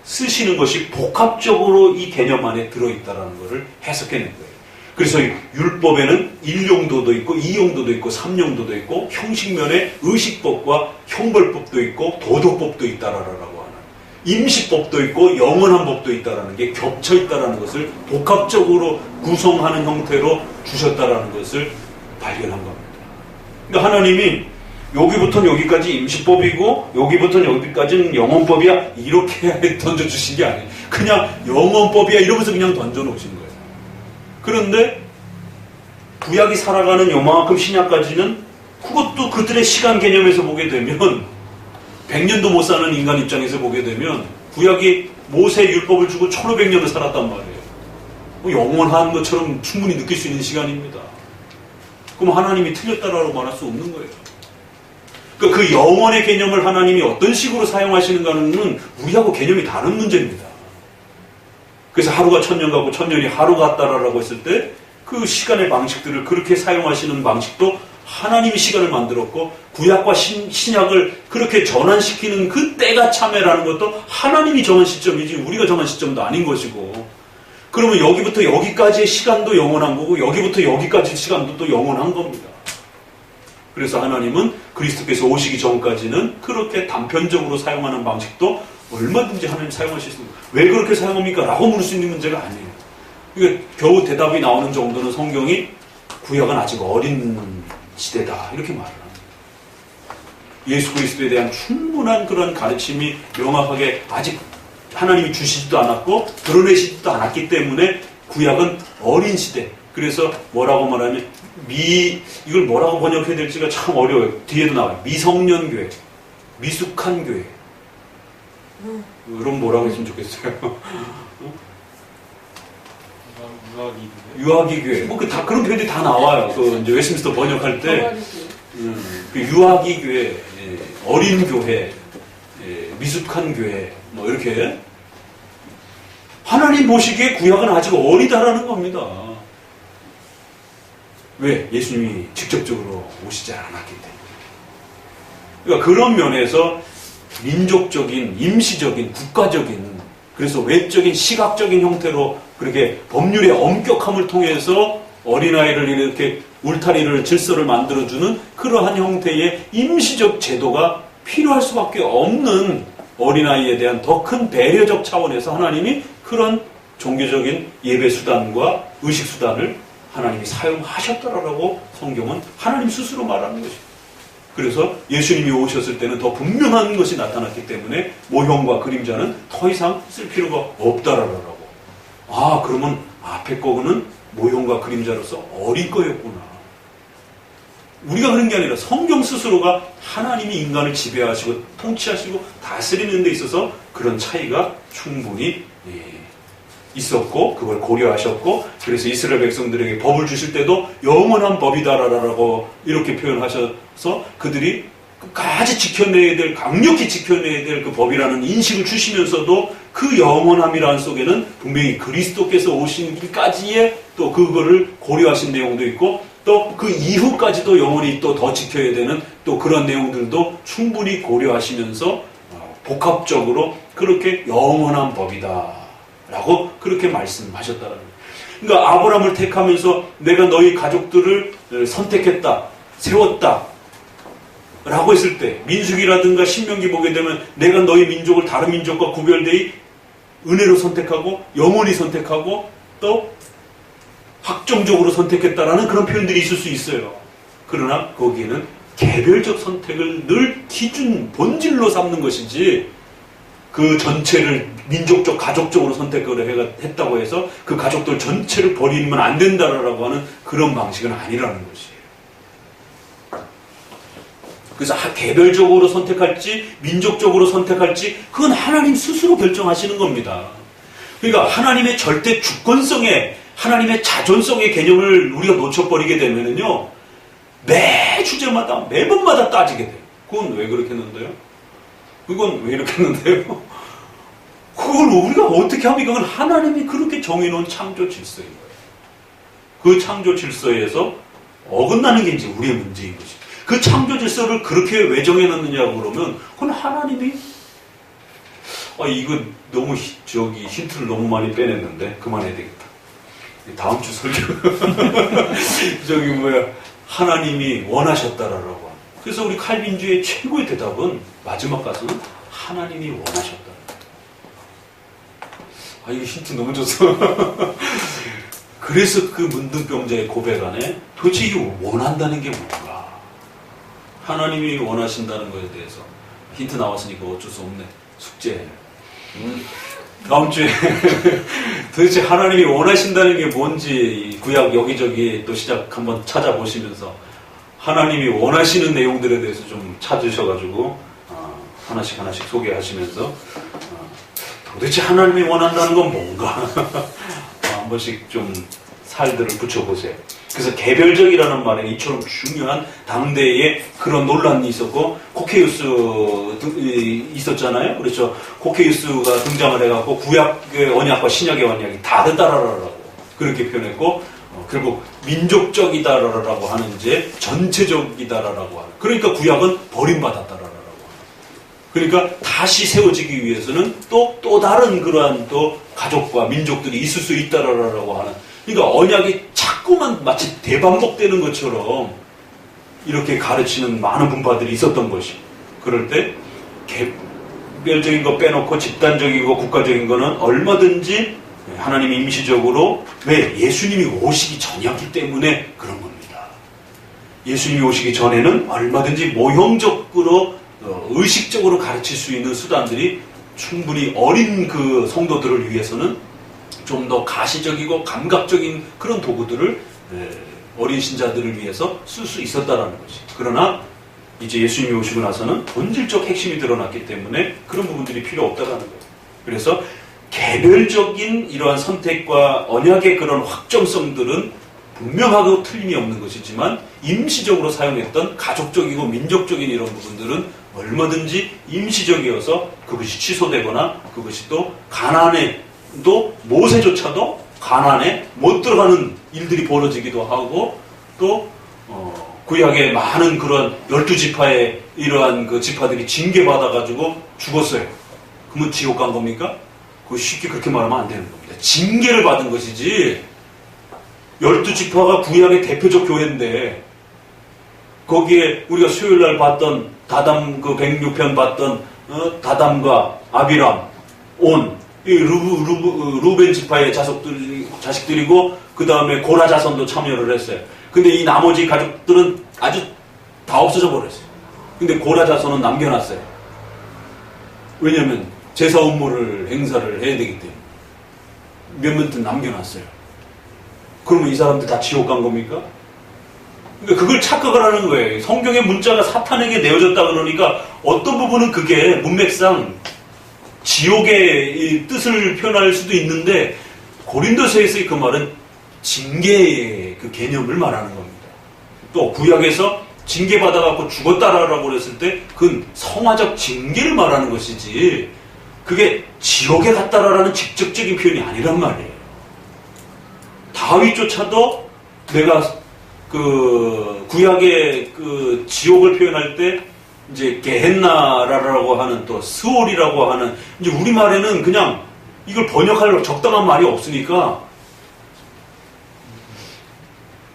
쓰시는 것이 복합적으로 이 개념 안에 들어있다는 것을 해석해낸 거예요. 그래서 율법에는 1용도도 있고 2용도도 있고 3용도도 있고 형식면에 의식법과 형벌법도 있고 도덕법도 있다라고 하는 임시법도 있고 영원한 법도 있다라는 게 겹쳐 있다라는 것을 복합적으로 구성하는 형태로 주셨다라는 것을 발견한 겁니다. 그러니까 하나님이 여기부터는 여기까지 임시법이고 여기부터는 여기까지는 영원법이야 이렇게 던져주신 게 아니에요. 그냥 영원법이야 이러면서 그냥 던져놓으신 거예요. 그런데 구약이 살아가는 요만큼 신약까지는 그것도 그들의 시간 개념에서 보게 되면 100년도 못 사는 인간 입장에서 보게 되면 구약이 모세 율법을 주고 1500년을 살았단 말이에요. 뭐 영원한 것처럼 충분히 느낄 수 있는 시간입니다. 그럼 하나님이 틀렸다라고 말할 수 없는 거예요. 그러니까 그 영원의 개념을 하나님이 어떤 식으로 사용하시는가는 우리하고 개념이 다른 문제입니다. 그래서 하루가 1000년 같고 1000년이 하루 같다라고 했을 때 그 시간의 방식들을 그렇게 사용하시는 방식도 하나님이 시간을 만들었고 구약과 신약을 그렇게 전환시키는 그 때가 참회라는 것도 하나님이 정한 시점이지 우리가 정한 시점도 아닌 것이고 그러면 여기부터 여기까지의 시간도 영원한 거고 여기부터 여기까지 시간도 또 영원한 겁니다. 그래서 하나님은 그리스도께서 오시기 전까지는 그렇게 단편적으로 사용하는 방식도 얼마든지 하나님 사용하실 수 있습니다. 왜 그렇게 사용합니까? 라고 물을 수 있는 문제가 아니에요. 그러니까 겨우 대답이 나오는 정도는 성경이 구약은 아직 어린 시대다 이렇게 말을 합니다. 예수 그리스도에 대한 충분한 그런 가르침이 명확하게 아직 하나님이 주시지도 않았고 드러내시지도 않았기 때문에 구약은 어린 시대. 그래서 뭐라고 말하면 이걸 뭐라고 번역해야 될지가 참 어려워요. 뒤에도 나와요. 미성년 교회, 미숙한 교회. 그럼 뭐라고 했으면 좋겠어요? 유아기 교회. 뭐 다 그런 표현들이 다 나와요. 그 이제 웨스민스터 번역할 때 그 유아기 교회, 어린 교회, 미숙한 교회, 뭐 이렇게 하나님 보시기에 구약은 아직 어리다라는 겁니다. 왜? 예수님이 직접적으로 오시지 않았기 때문에. 그러니까 그런 면에서 민족적인, 임시적인, 국가적인, 그래서 외적인, 시각적인 형태로 그렇게 법률의 엄격함을 통해서 어린아이를 이렇게 울타리를, 질서를 만들어주는 그러한 형태의 임시적 제도가 필요할 수밖에 없는 어린아이에 대한 더 큰 배려적 차원에서 하나님이 그런 종교적인 예배 수단과 의식 수단을 하나님이 사용하셨다라고 성경은 하나님 스스로 말하는 것입니다. 그래서 예수님이 오셨을 때는 더 분명한 것이 나타났기 때문에 모형과 그림자는 더 이상 쓸 필요가 없다라고. 아, 그러면 앞에 거는 모형과 그림자로서 어린 거였구나. 우리가 그런 게 아니라 성경 스스로가 하나님이 인간을 지배하시고 통치하시고 다스리는 데 있어서 그런 차이가 충분히 있었고 그걸 고려하셨고 그래서 이스라엘 백성들에게 법을 주실 때도 영원한 법이다라고 이렇게 표현하셔서 그들이 끝까지 지켜내야 될 강력히 지켜내야 될 그 법이라는 인식을 주시면서도 그 영원함이라는 속에는 분명히 그리스도께서 오신 길까지의 또 그거를 고려하신 내용도 있고 또 그 이후까지도 영원히 또 더 지켜야 되는 또 그런 내용들도 충분히 고려하시면서 복합적으로 그렇게 영원한 법이다 라고 그렇게 말씀하셨다는 거예요. 그러니까 아브라함을 택하면서 내가 너희 가족들을 선택했다, 세웠다 라고 했을 때 민수기라든가 신명기 보게 되면 내가 너희 민족을 다른 민족과 구별되이 은혜로 선택하고 영원히 선택하고 또 확정적으로 선택했다라는 그런 표현들이 있을 수 있어요. 그러나 거기에는 개별적 선택을 늘 기준, 본질로 삼는 것이지 그 전체를 민족적, 가족적으로 선택을 했다고 해서 그 가족들 전체를 버리면 안 된다라고 하는 그런 방식은 아니라는 것이에요. 그래서 개별적으로 선택할지 민족적으로 선택할지 그건 하나님 스스로 결정하시는 겁니다. 그러니까 하나님의 절대 주권성의 하나님의 자존성의 개념을 우리가 놓쳐버리게 되면은요 매 주제마다 매번마다 따지게 돼요. 그건 왜 그렇게 했는데요? 그건 왜 이렇게 했는데요? 그걸 우리가 어떻게 합니까? 그건 하나님이 그렇게 정해놓은 창조 질서인 거예요. 그 창조 질서에서 어긋나는 게 이제 우리의 문제인 것이죠. 그 창조 질서를 그렇게 왜 정해놨느냐고 그러면 그건 하나님이 이거 너무 힌트를 너무 많이 빼냈는데 그만해야 되겠다. 다음 주 설교 하나님이 원하셨다라고. 그래서 우리 칼빈주의 최고의 대답은 마지막 가서는 하나님이 원하셨다. 이거 힌트 너무 좋소. 그래서 그 문둥병자의 고백 안에 도대체 이게 원한다는 게 뭔가? 하나님이 원하신다는 것에 대해서 힌트 나왔으니까 어쩔 수 없네. 숙제. 다음 주에 도대체 하나님이 원하신다는 게 뭔지 구약 여기저기 또 한번 찾아보시면서 하나님이 원하시는 내용들에 대해서 좀 찾으셔가지고 하나씩 소개하시면서 도대체 하나님이 원한다는 건 뭔가 한 번씩 좀 살들을 붙여보세요. 그래서 개별적이라는 말에 이처럼 중요한 당대에 그런 논란이 있었고 코케이우스 있었잖아요. 그렇죠. 코케이우스가 등장을 해갖고 구약의 언약과 신약의 언약이 다르다라고 그렇게 표현했고 결국 민족적이다라고 하는 이제 전체적이다라고 하는. 그러니까 구약은 버림받았다라고 하는. 그러니까 다시 세워지기 위해서는 또 다른 그러한 또 가족과 민족들이 있을 수 있다라고 하는. 그러니까 언약이 자꾸만 마치 대반복되는 것처럼 이렇게 가르치는 많은 분파들이 있었던 것이. 그럴 때 개별적인 거 빼놓고 집단적이고 국가적인 거는 얼마든지 하나님이 임시적으로 왜 예수님이 오시기 전이었기 때문에 그런 겁니다. 예수님이 오시기 전에는 얼마든지 모형적으로 의식적으로 가르칠 수 있는 수단들이 충분히 어린 그 성도들을 위해서는 좀 더 가시적이고 감각적인 그런 도구들을 어린 신자들을 위해서 쓸 수 있었다라는 것이. 그러나 이제 예수님이 오시고 나서는 본질적 핵심이 드러났기 때문에 그런 부분들이 필요 없다라는 거예요. 그래서 개별적인 이러한 선택과 언약의 그런 확정성들은 분명하고 틀림이 없는 것이지만 임시적으로 사용했던 가족적이고 민족적인 이런 부분들은 얼마든지 임시적이어서 그것이 취소되거나 그것이 또 가나안에 또 모세조차도 가나안에 못 들어가는 일들이 벌어지기도 하고 또 구약의 많은 그런 12지파의 이러한 그 지파들이 징계받아가지고 죽었어요. 그러면 지옥 간 겁니까? 그거 쉽게 그렇게 말하면 안 되는 겁니다. 징계를 받은 것이지 12지파가 구약의 대표적 교회인데 거기에 우리가 수요일날 봤던 다담 그 106편 봤던 다담과 아비람, 온 이 루벤 지파의 자식들이고 그 다음에 고라 자손도 참여를 했어요. 근데 이 나머지 가족들은 아주 다 없어져 버렸어요. 근데 고라 자손은 남겨놨어요. 왜냐하면 제사 업무를 행사를 해야 되기 때문에 몇몇은 남겨놨어요. 그러면 이 사람들 다 지옥 간 겁니까? 그러니까 그걸 착각을 하는 거예요. 성경의 문자가 사탄에게 내어졌다 그러니까 어떤 부분은 그게 문맥상 지옥의 이 뜻을 표현할 수도 있는데 고린도서에서의 그 말은 징계의 그 개념을 말하는 겁니다. 또 구약에서 징계받아갖고 죽었다라고 그랬을 때 그건 성화적 징계를 말하는 것이지 그게 지옥에 갔다라는 직접적인 표현이 아니란 말이에요. 다윗조차도 내가 그 구약의 그 지옥을 표현할 때 이제 게헨나라고 하는 또 스올이라고 하는 이제 우리말에는 그냥 이걸 번역할 적당한 말이 없으니까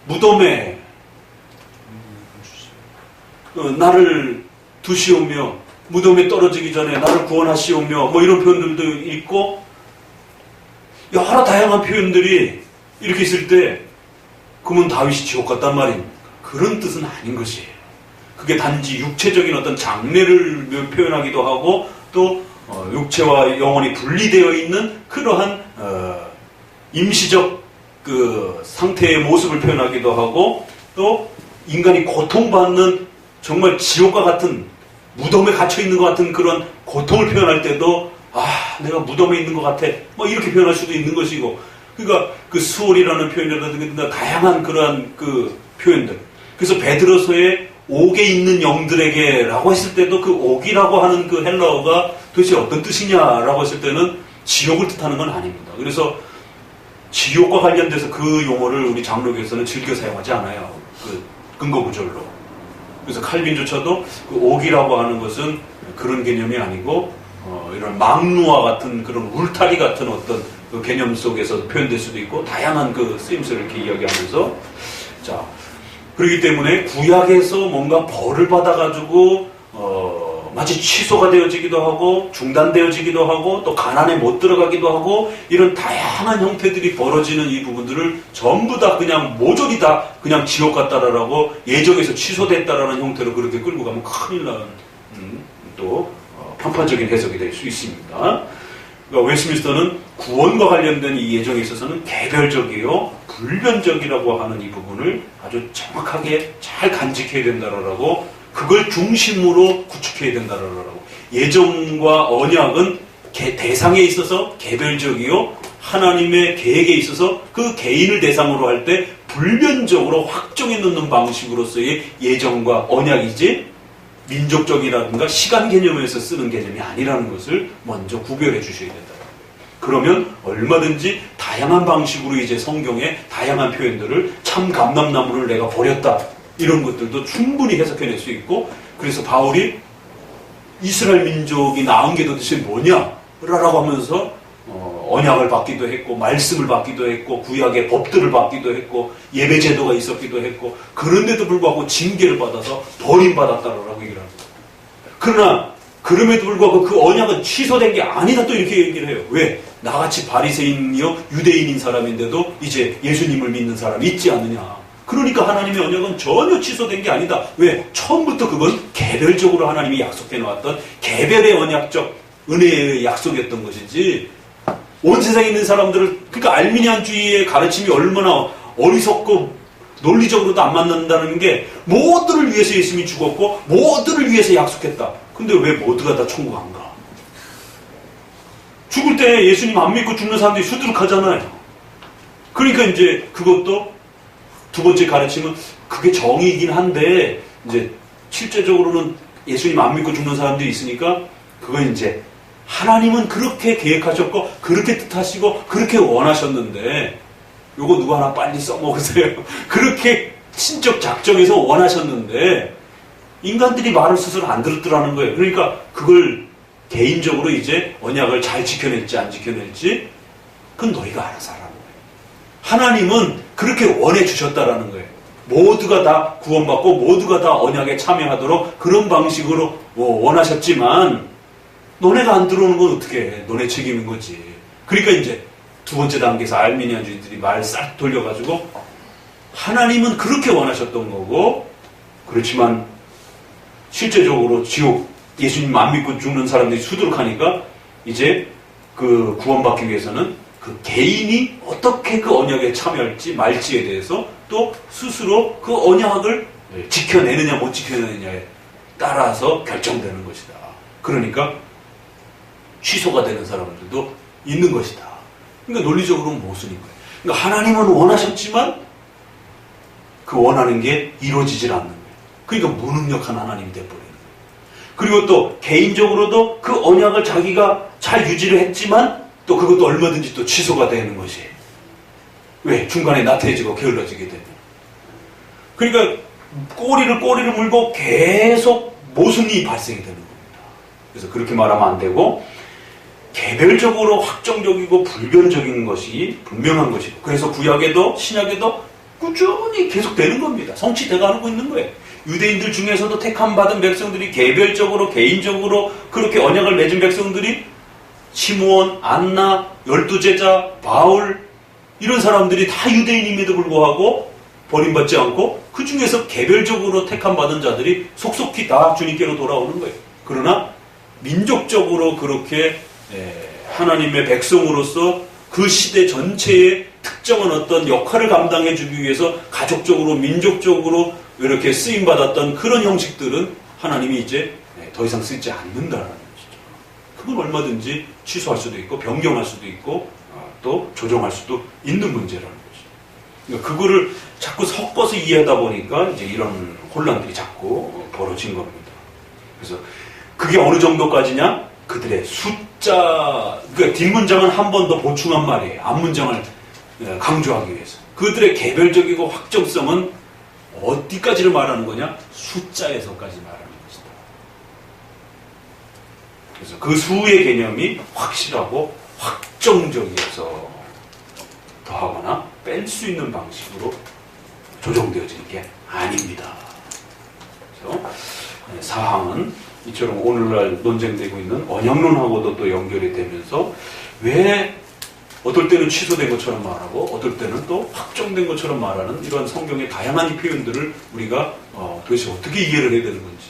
무덤에 나를 두시오며 무덤에 떨어지기 전에 나를 구원하시오며 뭐 이런 표현들도 있고 여러 다양한 표현들이 이렇게 있을 때 그러면 다윗이 지옥 갔단 말입니다. 그런 뜻은 아닌 것이에요. 그게 단지 육체적인 어떤 장래를 표현하기도 하고 또 육체와 영혼이 분리되어 있는 그러한 임시적 그 상태의 모습을 표현하기도 하고 또 인간이 고통받는 정말 지옥과 같은 무덤에 갇혀 있는 것 같은 그런 고통을 표현할 때도 내가 무덤에 있는 것 같아 뭐 이렇게 표현할 수도 있는 것이고 그러니까 그 수월이라는 표현이라든가 다양한 그러한 그 표현들 그래서 베드로서의 옥에 있는 영들에게라고 했을 때도 그 옥이라고 하는 그 헬라어가 도대체 어떤 뜻이냐라고 했을 때는 지옥을 뜻하는 건 아닙니다. 그래서 지옥과 관련돼서 그 용어를 우리 장로교에서는 즐겨 사용하지 않아요. 그 근거 구절로. 그래서 칼빈조차도 그 옥이라고 하는 것은 그런 개념이 아니고 이런 망루와 같은 그런 울타리 같은 어떤 그 개념 속에서 표현될 수도 있고 다양한 그 쓰임새를 이렇게 이야기하면서 자 그렇기 때문에 구약에서 뭔가 벌을 받아가지고 마치 취소가 되어지기도 하고 중단되어지기도 하고 또 가난에 못 들어가기도 하고 이런 다양한 형태들이 벌어지는 이 부분들을 전부 다 그냥 모조리 다 그냥 지옥 같다라고 예정에서 취소됐다라는 형태로 그렇게 끌고 가면 큰일 나는 또 편파적인 해석이 될 수 있습니다. 그러니까 웨스트민스터는 구원과 관련된 이 예정에 있어서는 개별적이요 불변적이라고 하는 이 부분을 아주 정확하게 잘 간직해야 된다라고 그걸 중심으로 구축해야 된다라고 예정과 언약은 대상에 있어서 개별적이요 하나님의 계획에 있어서 그 개인을 대상으로 할 때 불변적으로 확정해 놓는 방식으로서의 예정과 언약이지 민족적이라든가 시간 개념에서 쓰는 개념이 아니라는 것을 먼저 구별해 주셔야 된다. 그러면 얼마든지 다양한 방식으로 이제 성경의 다양한 표현들을 참 감람나무를 내가 버렸다. 이런 것들도 충분히 해석해낼 수 있고 그래서 바울이 이스라엘 민족이 나은 게 도대체 뭐냐라고 하면서 언약을 받기도 했고 말씀을 받기도 했고 구약의 법들을 받기도 했고 예배제도가 있었기도 했고 그런데도 불구하고 징계를 받아서 버림받았다라고 얘기를 합니다. 그러나 그럼에도 불구하고 그 언약은 취소된 게 아니다 또 이렇게 얘기를 해요. 왜? 나같이 바리새인이요 유대인인 사람인데도 이제 예수님을 믿는 사람이 있지 않느냐. 그러니까 하나님의 언약은 전혀 취소된 게 아니다. 왜? 처음부터 그건 개별적으로 하나님이 약속해 놓았던 개별의 언약적 은혜의 약속이었던 것이지 온 세상에 있는 사람들을 그러니까 알미니안주의의 가르침이 얼마나 어리석고 논리적으로도 안 맞는다는 게 모두를 위해서 예수님이 죽었고 모두를 위해서 약속했다. 근데 왜 모두가 다 천국 안 가? 죽을 때 예수님 안 믿고 죽는 사람들이 수두룩하잖아요. 그러니까 이제 그것도 두 번째 가르침은 그게 정의이긴 한데 이제 실제적으로는 예수님 안 믿고 죽는 사람들이 있으니까 그건 이제 하나님은 그렇게 계획하셨고 그렇게 뜻하시고 그렇게 원하셨는데 요거 누구 하나 빨리 써먹으세요. 그렇게 신적 작정해서 원하셨는데 인간들이 말을 스스로 안 들었더라는 거예요. 그러니까 그걸 개인적으로 이제 언약을 잘 지켜낼지 안 지켜낼지 그건 너희가 알아서 하라는 거예요. 하나님은 그렇게 원해 주셨다라는 거예요. 모두가 다 구원받고 모두가 다 언약에 참여하도록 그런 방식으로 원하셨지만 너네가 안 들어오는 건 어떻게 해? 너네 책임인 거지. 그러니까 이제 두 번째 단계에서 알미니안주의들이 말 싹 돌려가지고 하나님은 그렇게 원하셨던 거고 그렇지만 실제적으로 지옥 예수님 안 믿고 죽는 사람들이 수두룩하니까 이제 그 구원받기 위해서는 그 개인이 어떻게 그 언약에 참여할지 말지에 대해서 또 스스로 그 언약을 지켜내느냐 못 지켜내느냐에 따라서 결정되는 것이다. 그러니까 취소가 되는 사람들도 있는 것이다. 그러니까 논리적으로는 모순인 거예요. 그러니까 하나님은 원하셨지만 그 원하는 게 이루어지질 않는 거예요. 그러니까 무능력한 하나님이 돼버리는 거예요. 그리고 또 개인적으로도 그 언약을 자기가 잘 유지를 했지만 또 그것도 얼마든지 또 취소가 되는 것이에요. 왜? 중간에 나태해지고 게을러지게 되면. 그러니까 꼬리를 물고 계속 모순이 발생이 되는 겁니다. 그래서 그렇게 말하면 안 되고 개별적으로 확정적이고 불변적인 것이 분명한 것이고 그래서 구약에도 신약에도 꾸준히 계속되는 겁니다. 성취돼가고 있는 거예요. 유대인들 중에서도 택함 받은 백성들이 개별적으로 개인적으로 그렇게 언약을 맺은 백성들이 시므온, 안나, 12제자, 바울 이런 사람들이 다 유대인임에도 불구하고 버림받지 않고 그 중에서 개별적으로 택함받은 자들이 속속히 다 주님께로 돌아오는 거예요. 그러나 민족적으로 그렇게 하나님의 백성으로서 그 시대 전체의 특정한 어떤 역할을 감당해 주기 위해서 가족적으로 민족적으로 이렇게 쓰임받았던 그런 형식들은 하나님이 이제 더 이상 쓰지 않는다라는 것이죠. 그건 얼마든지 취소할 수도 있고 변경할 수도 있고 또 조정할 수도 있는 문제라는 거죠. 그러니까 그거를 자꾸 섞어서 이해하다 보니까 이제 이런 혼란들이 자꾸 벌어진 겁니다. 그래서 그게 어느 정도까지냐? 그들의 숫자, 그러니까 뒷문장은 한 번 더 보충한 말이에요. 앞문장을 강조하기 위해서. 그들의 개별적이고 확정성은 어디까지를 말하는 거냐? 숫자에서까지 말하는 것이다. 그래서 그 수의 개념이 확실하고 확정적이어서 더하거나 뺄 수 있는 방식으로 조정되어지는 게 아닙니다. 그래서 사항은 이처럼 오늘날 논쟁되고 있는 언약론하고도 또 연결이 되면서 왜 어떨 때는 취소된 것처럼 말하고 어떨 때는 또 확정된 것처럼 말하는 이런 성경의 다양한 표현들을 우리가 도대체 어떻게 이해를 해야 되는 건지.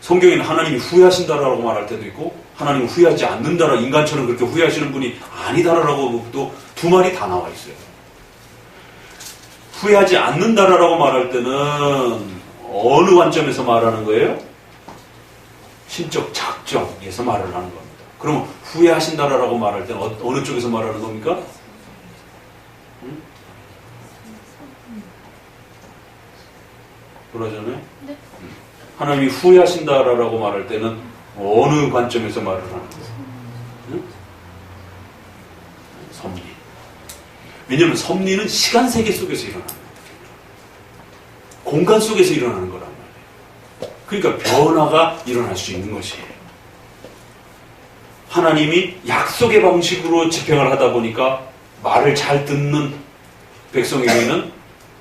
성경에는 하나님이 후회하신다라고 말할 때도 있고 하나님은 후회하지 않는다라, 인간처럼 그렇게 후회하시는 분이 아니다라고 또 두 말이 다 나와 있어요. 후회하지 않는다라고 말할 때는 어느 관점에서 말하는 거예요? 신적 작정에서 말을 하는 겁니다. 그러면 후회하신다라고 말할 때는 어느 쪽에서 말하는 겁니까? 그러잖아요? 네. 하나님이 후회하신다라고 말할 때는 어느 관점에서 말을 하는 거예요? 응? 섭리. 왜냐하면 섭리는 시간 세계 속에서 일어나는 거예요. 공간 속에서 일어나는 거란 말이에요. 그러니까 변화가 일어날 수 있는 것이에요. 하나님이 약속의 방식으로 집행을 하다 보니까 말을 잘 듣는 백성에게는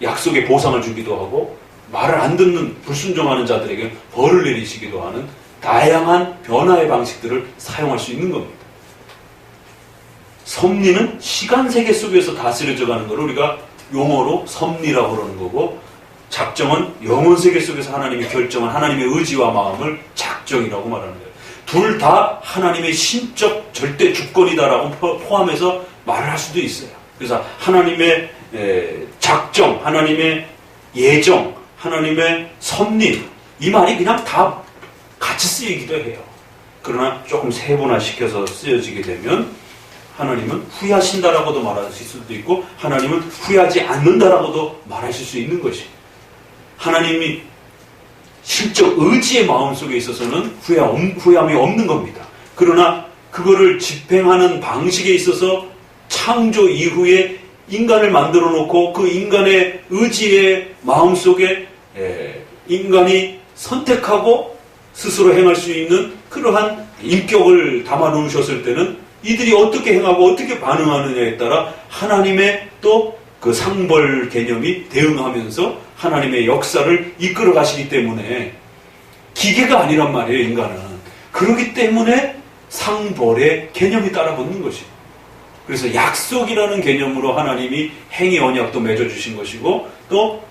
약속의 보상을 주기도 하고 말을 안 듣는 불순종하는 자들에게 벌을 내리시기도 하는 다양한 변화의 방식들을 사용할 수 있는 겁니다. 섭리는 시간 세계 속에서 다스려져 가는 걸 우리가 용어로 섭리라고 그러는 거고, 작정은 영혼 세계 속에서 하나님이 결정한 하나님의 의지와 마음을 작정이라고 말하는 거예요. 둘 다 하나님의 신적 절대 주권이다라고 포함해서 말을 할 수도 있어요. 그래서 하나님의 작정, 하나님의 예정, 하나님의 섭리, 이 말이 그냥 다 같이 쓰이기도 해요. 그러나 조금 세분화시켜서 쓰여지게 되면 하나님은 후회하신다라고도 말하실 수도 있고 하나님은 후회하지 않는다라고도 말하실 수 있는 것이에요. 하나님이 실적 의지의 마음속에 있어서는 후회함이 없는 겁니다. 그러나 그거를 집행하는 방식에 있어서 창조 이후에 인간을 만들어 놓고 그 인간의 의지의 마음속에 인간이 선택하고 스스로 행할 수 있는 그러한 인격을 담아 놓으셨을 때는 이들이 어떻게 행하고 어떻게 반응하느냐에 따라 하나님의 또 그 상벌 개념이 대응하면서 하나님의 역사를 이끌어 가시기 때문에 기계가 아니란 말이에요, 인간은. 그렇기 때문에 상벌의 개념이 따라붙는 것이에요. 그래서 약속이라는 개념으로 하나님이 행위 언약도 맺어주신 것이고 또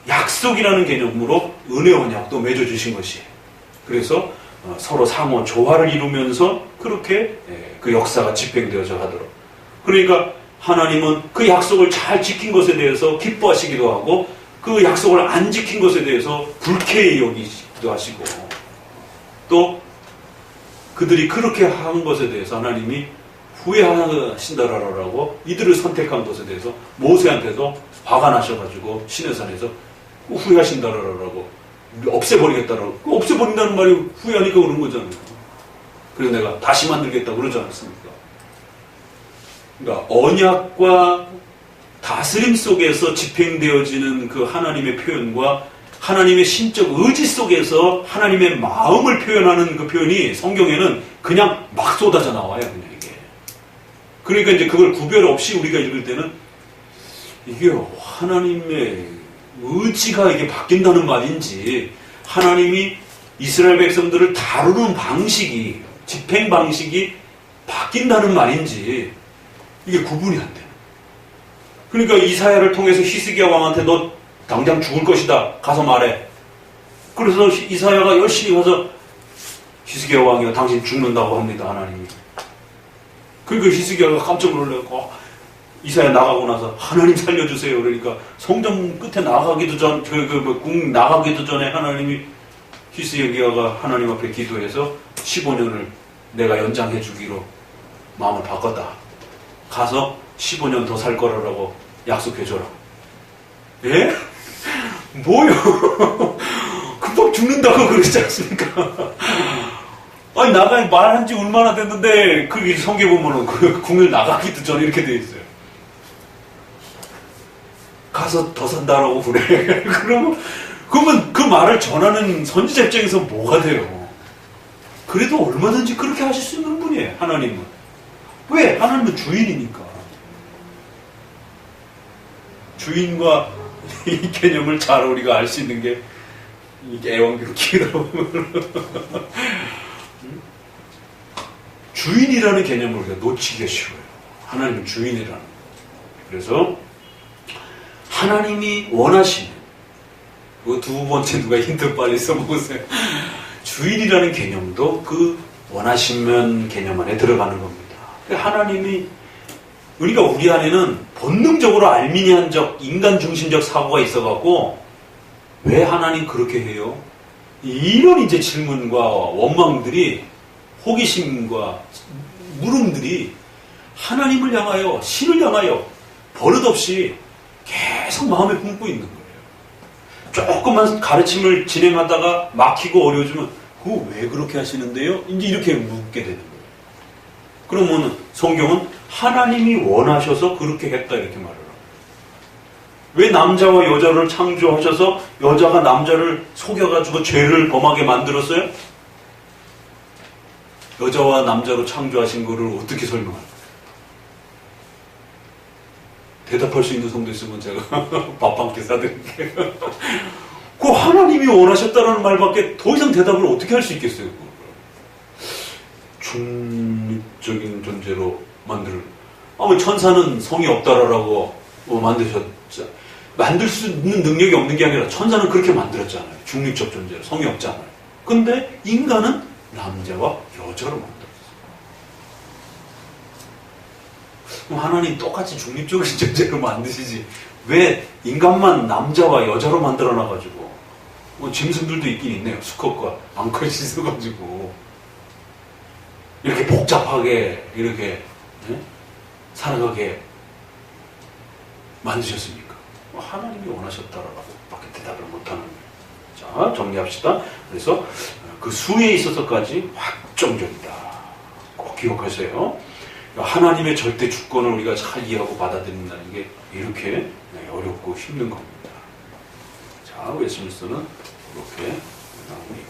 약속이라는 개념으로 은혜 언약도 맺어주신 것이에요. 그래서 서로 상호 조화를 이루면서 그렇게 그 역사가 집행되어져 가도록. 그러니까 하나님은 그 약속을 잘 지킨 것에 대해서 기뻐하시기도 하고 그 약속을 안 지킨 것에 대해서 불쾌히 여기기도 하시고 또 그들이 그렇게 한 것에 대해서 하나님이 후회하신다라고 이들을 선택한 것에 대해서 모세한테도 화가 나셔가지고 시내산에서 후회하신다라고 없애버리겠다라고. 없애버린다는 말이 후회하니까 그런 거잖아요. 그래서 내가 다시 만들겠다고 그러지 않았습니까? 그러니까 언약과 다스림 속에서 집행되어지는 그 하나님의 표현과 하나님의 신적 의지 속에서 하나님의 마음을 표현하는 그 표현이 성경에는 그냥 막 쏟아져 나와요. 그냥 이게. 그러니까 이제 그걸 구별 없이 우리가 읽을 때는 이게 하나님의 의지가 이게 바뀐다는 말인지 하나님이 이스라엘 백성들을 다루는 방식이, 집행 방식이 바뀐다는 말인지 이게 구분이 안 돼요. 그러니까 이사야를 통해서 히스기야 왕한테 너 당장 죽을 것이다. 가서 말해. 그래서 이사야가 열심히 가서 히스기야 왕이여 당신 죽는다고 합니다. 하나님이. 그러니까 히스기야가 깜짝 놀라고 이사야 나가고 나서 하나님 살려주세요. 그러니까 성전 끝에 나가기도 궁 나가기도 전에 하나님이 히스기야가 하나님 앞에 기도해서 15년을 내가 연장해 주기로 마음을 바꿨다. 가서 15년 더 살 거라고 약속해줘라. 예? 뭐요? 금방 죽는다고 그러지 않습니까? 아니, 말한 지 얼마나 됐는데, 그 성경 보면은 그 궁을 나가기도 전에 이렇게 돼 있어요. 가서 더 산다라고 그래. 그러면 그 말을 전하는 선지자 입장에서 뭐가 돼요? 그래도 얼마든지 그렇게 하실 수 있는 분이에요, 하나님은. 왜? 하나님은 주인이니까. 주인과 이 개념을 잘 우리가 알 수 있는 게 이게 애완기록이다 보면 주인이라는 개념을 우리가 놓치기가 쉬워요. 하나님은 주인이라는 거예요. 그래서 하나님이 원하시는 그 두 번째 누가 힌트 빨리 써보세요. 주인이라는 개념도 그 원하시면 개념 안에 들어가는 겁니다. 하나님이 우리가 우리 안에는 본능적으로 알미니안적 인간 중심적 사고가 있어갖고 왜 하나님 그렇게 해요? 이런 이제 질문과 원망들이 호기심과 물음들이 하나님을 향하여 신을 향하여 버릇없이 계속 마음에 품고 있는 거예요. 조금만 가르침을 진행하다가 막히고 어려워지면 그거 왜 그렇게 하시는데요? 이제 이렇게 묻게 되는 거예요. 그러면 성경은 하나님이 원하셔서 그렇게 했다 이렇게 말을 합니다. 왜 남자와 여자를 창조하셔서 여자가 남자를 속여가지고 죄를 범하게 만들었어요? 여자와 남자로 창조하신 거를 어떻게 설명할까요? 대답할 수 있는 성도 있으면 제가 밥 한 끼 사드릴게요. 그 하나님이 원하셨다는 말밖에 더 이상 대답을 어떻게 할 수 있겠어요? 중립적인 존재로 천사는 성이 없다라고 만드셨죠. 만들 수 있는 능력이 없는 게 아니라 천사는 그렇게 만들었잖아요. 중립적 존재로 성이 없잖아요. 근데 인간은 남자와 여자로 만들었어요. 그럼 하나님 똑같이 중립적인 존재로 만드시지 왜 인간만 남자와 여자로 만들어놔가지고 짐승들도 있긴 있네요. 수컷과 암컷이 있어가지고 이렇게 복잡하게 이렇게 살아가게 만드셨습니까? 하나님이 원하셨다라고 밖에 대답을 못하는 거예요. 자, 정리합시다. 그래서 그 수에 있어서까지 확정적이다. 꼭 기억하세요. 하나님의 절대 주권을 우리가 잘 이해하고 받아들인다는 게 이렇게 어렵고 힘든 겁니다. 자, 웨스민스터는 이렇게 나옵니다.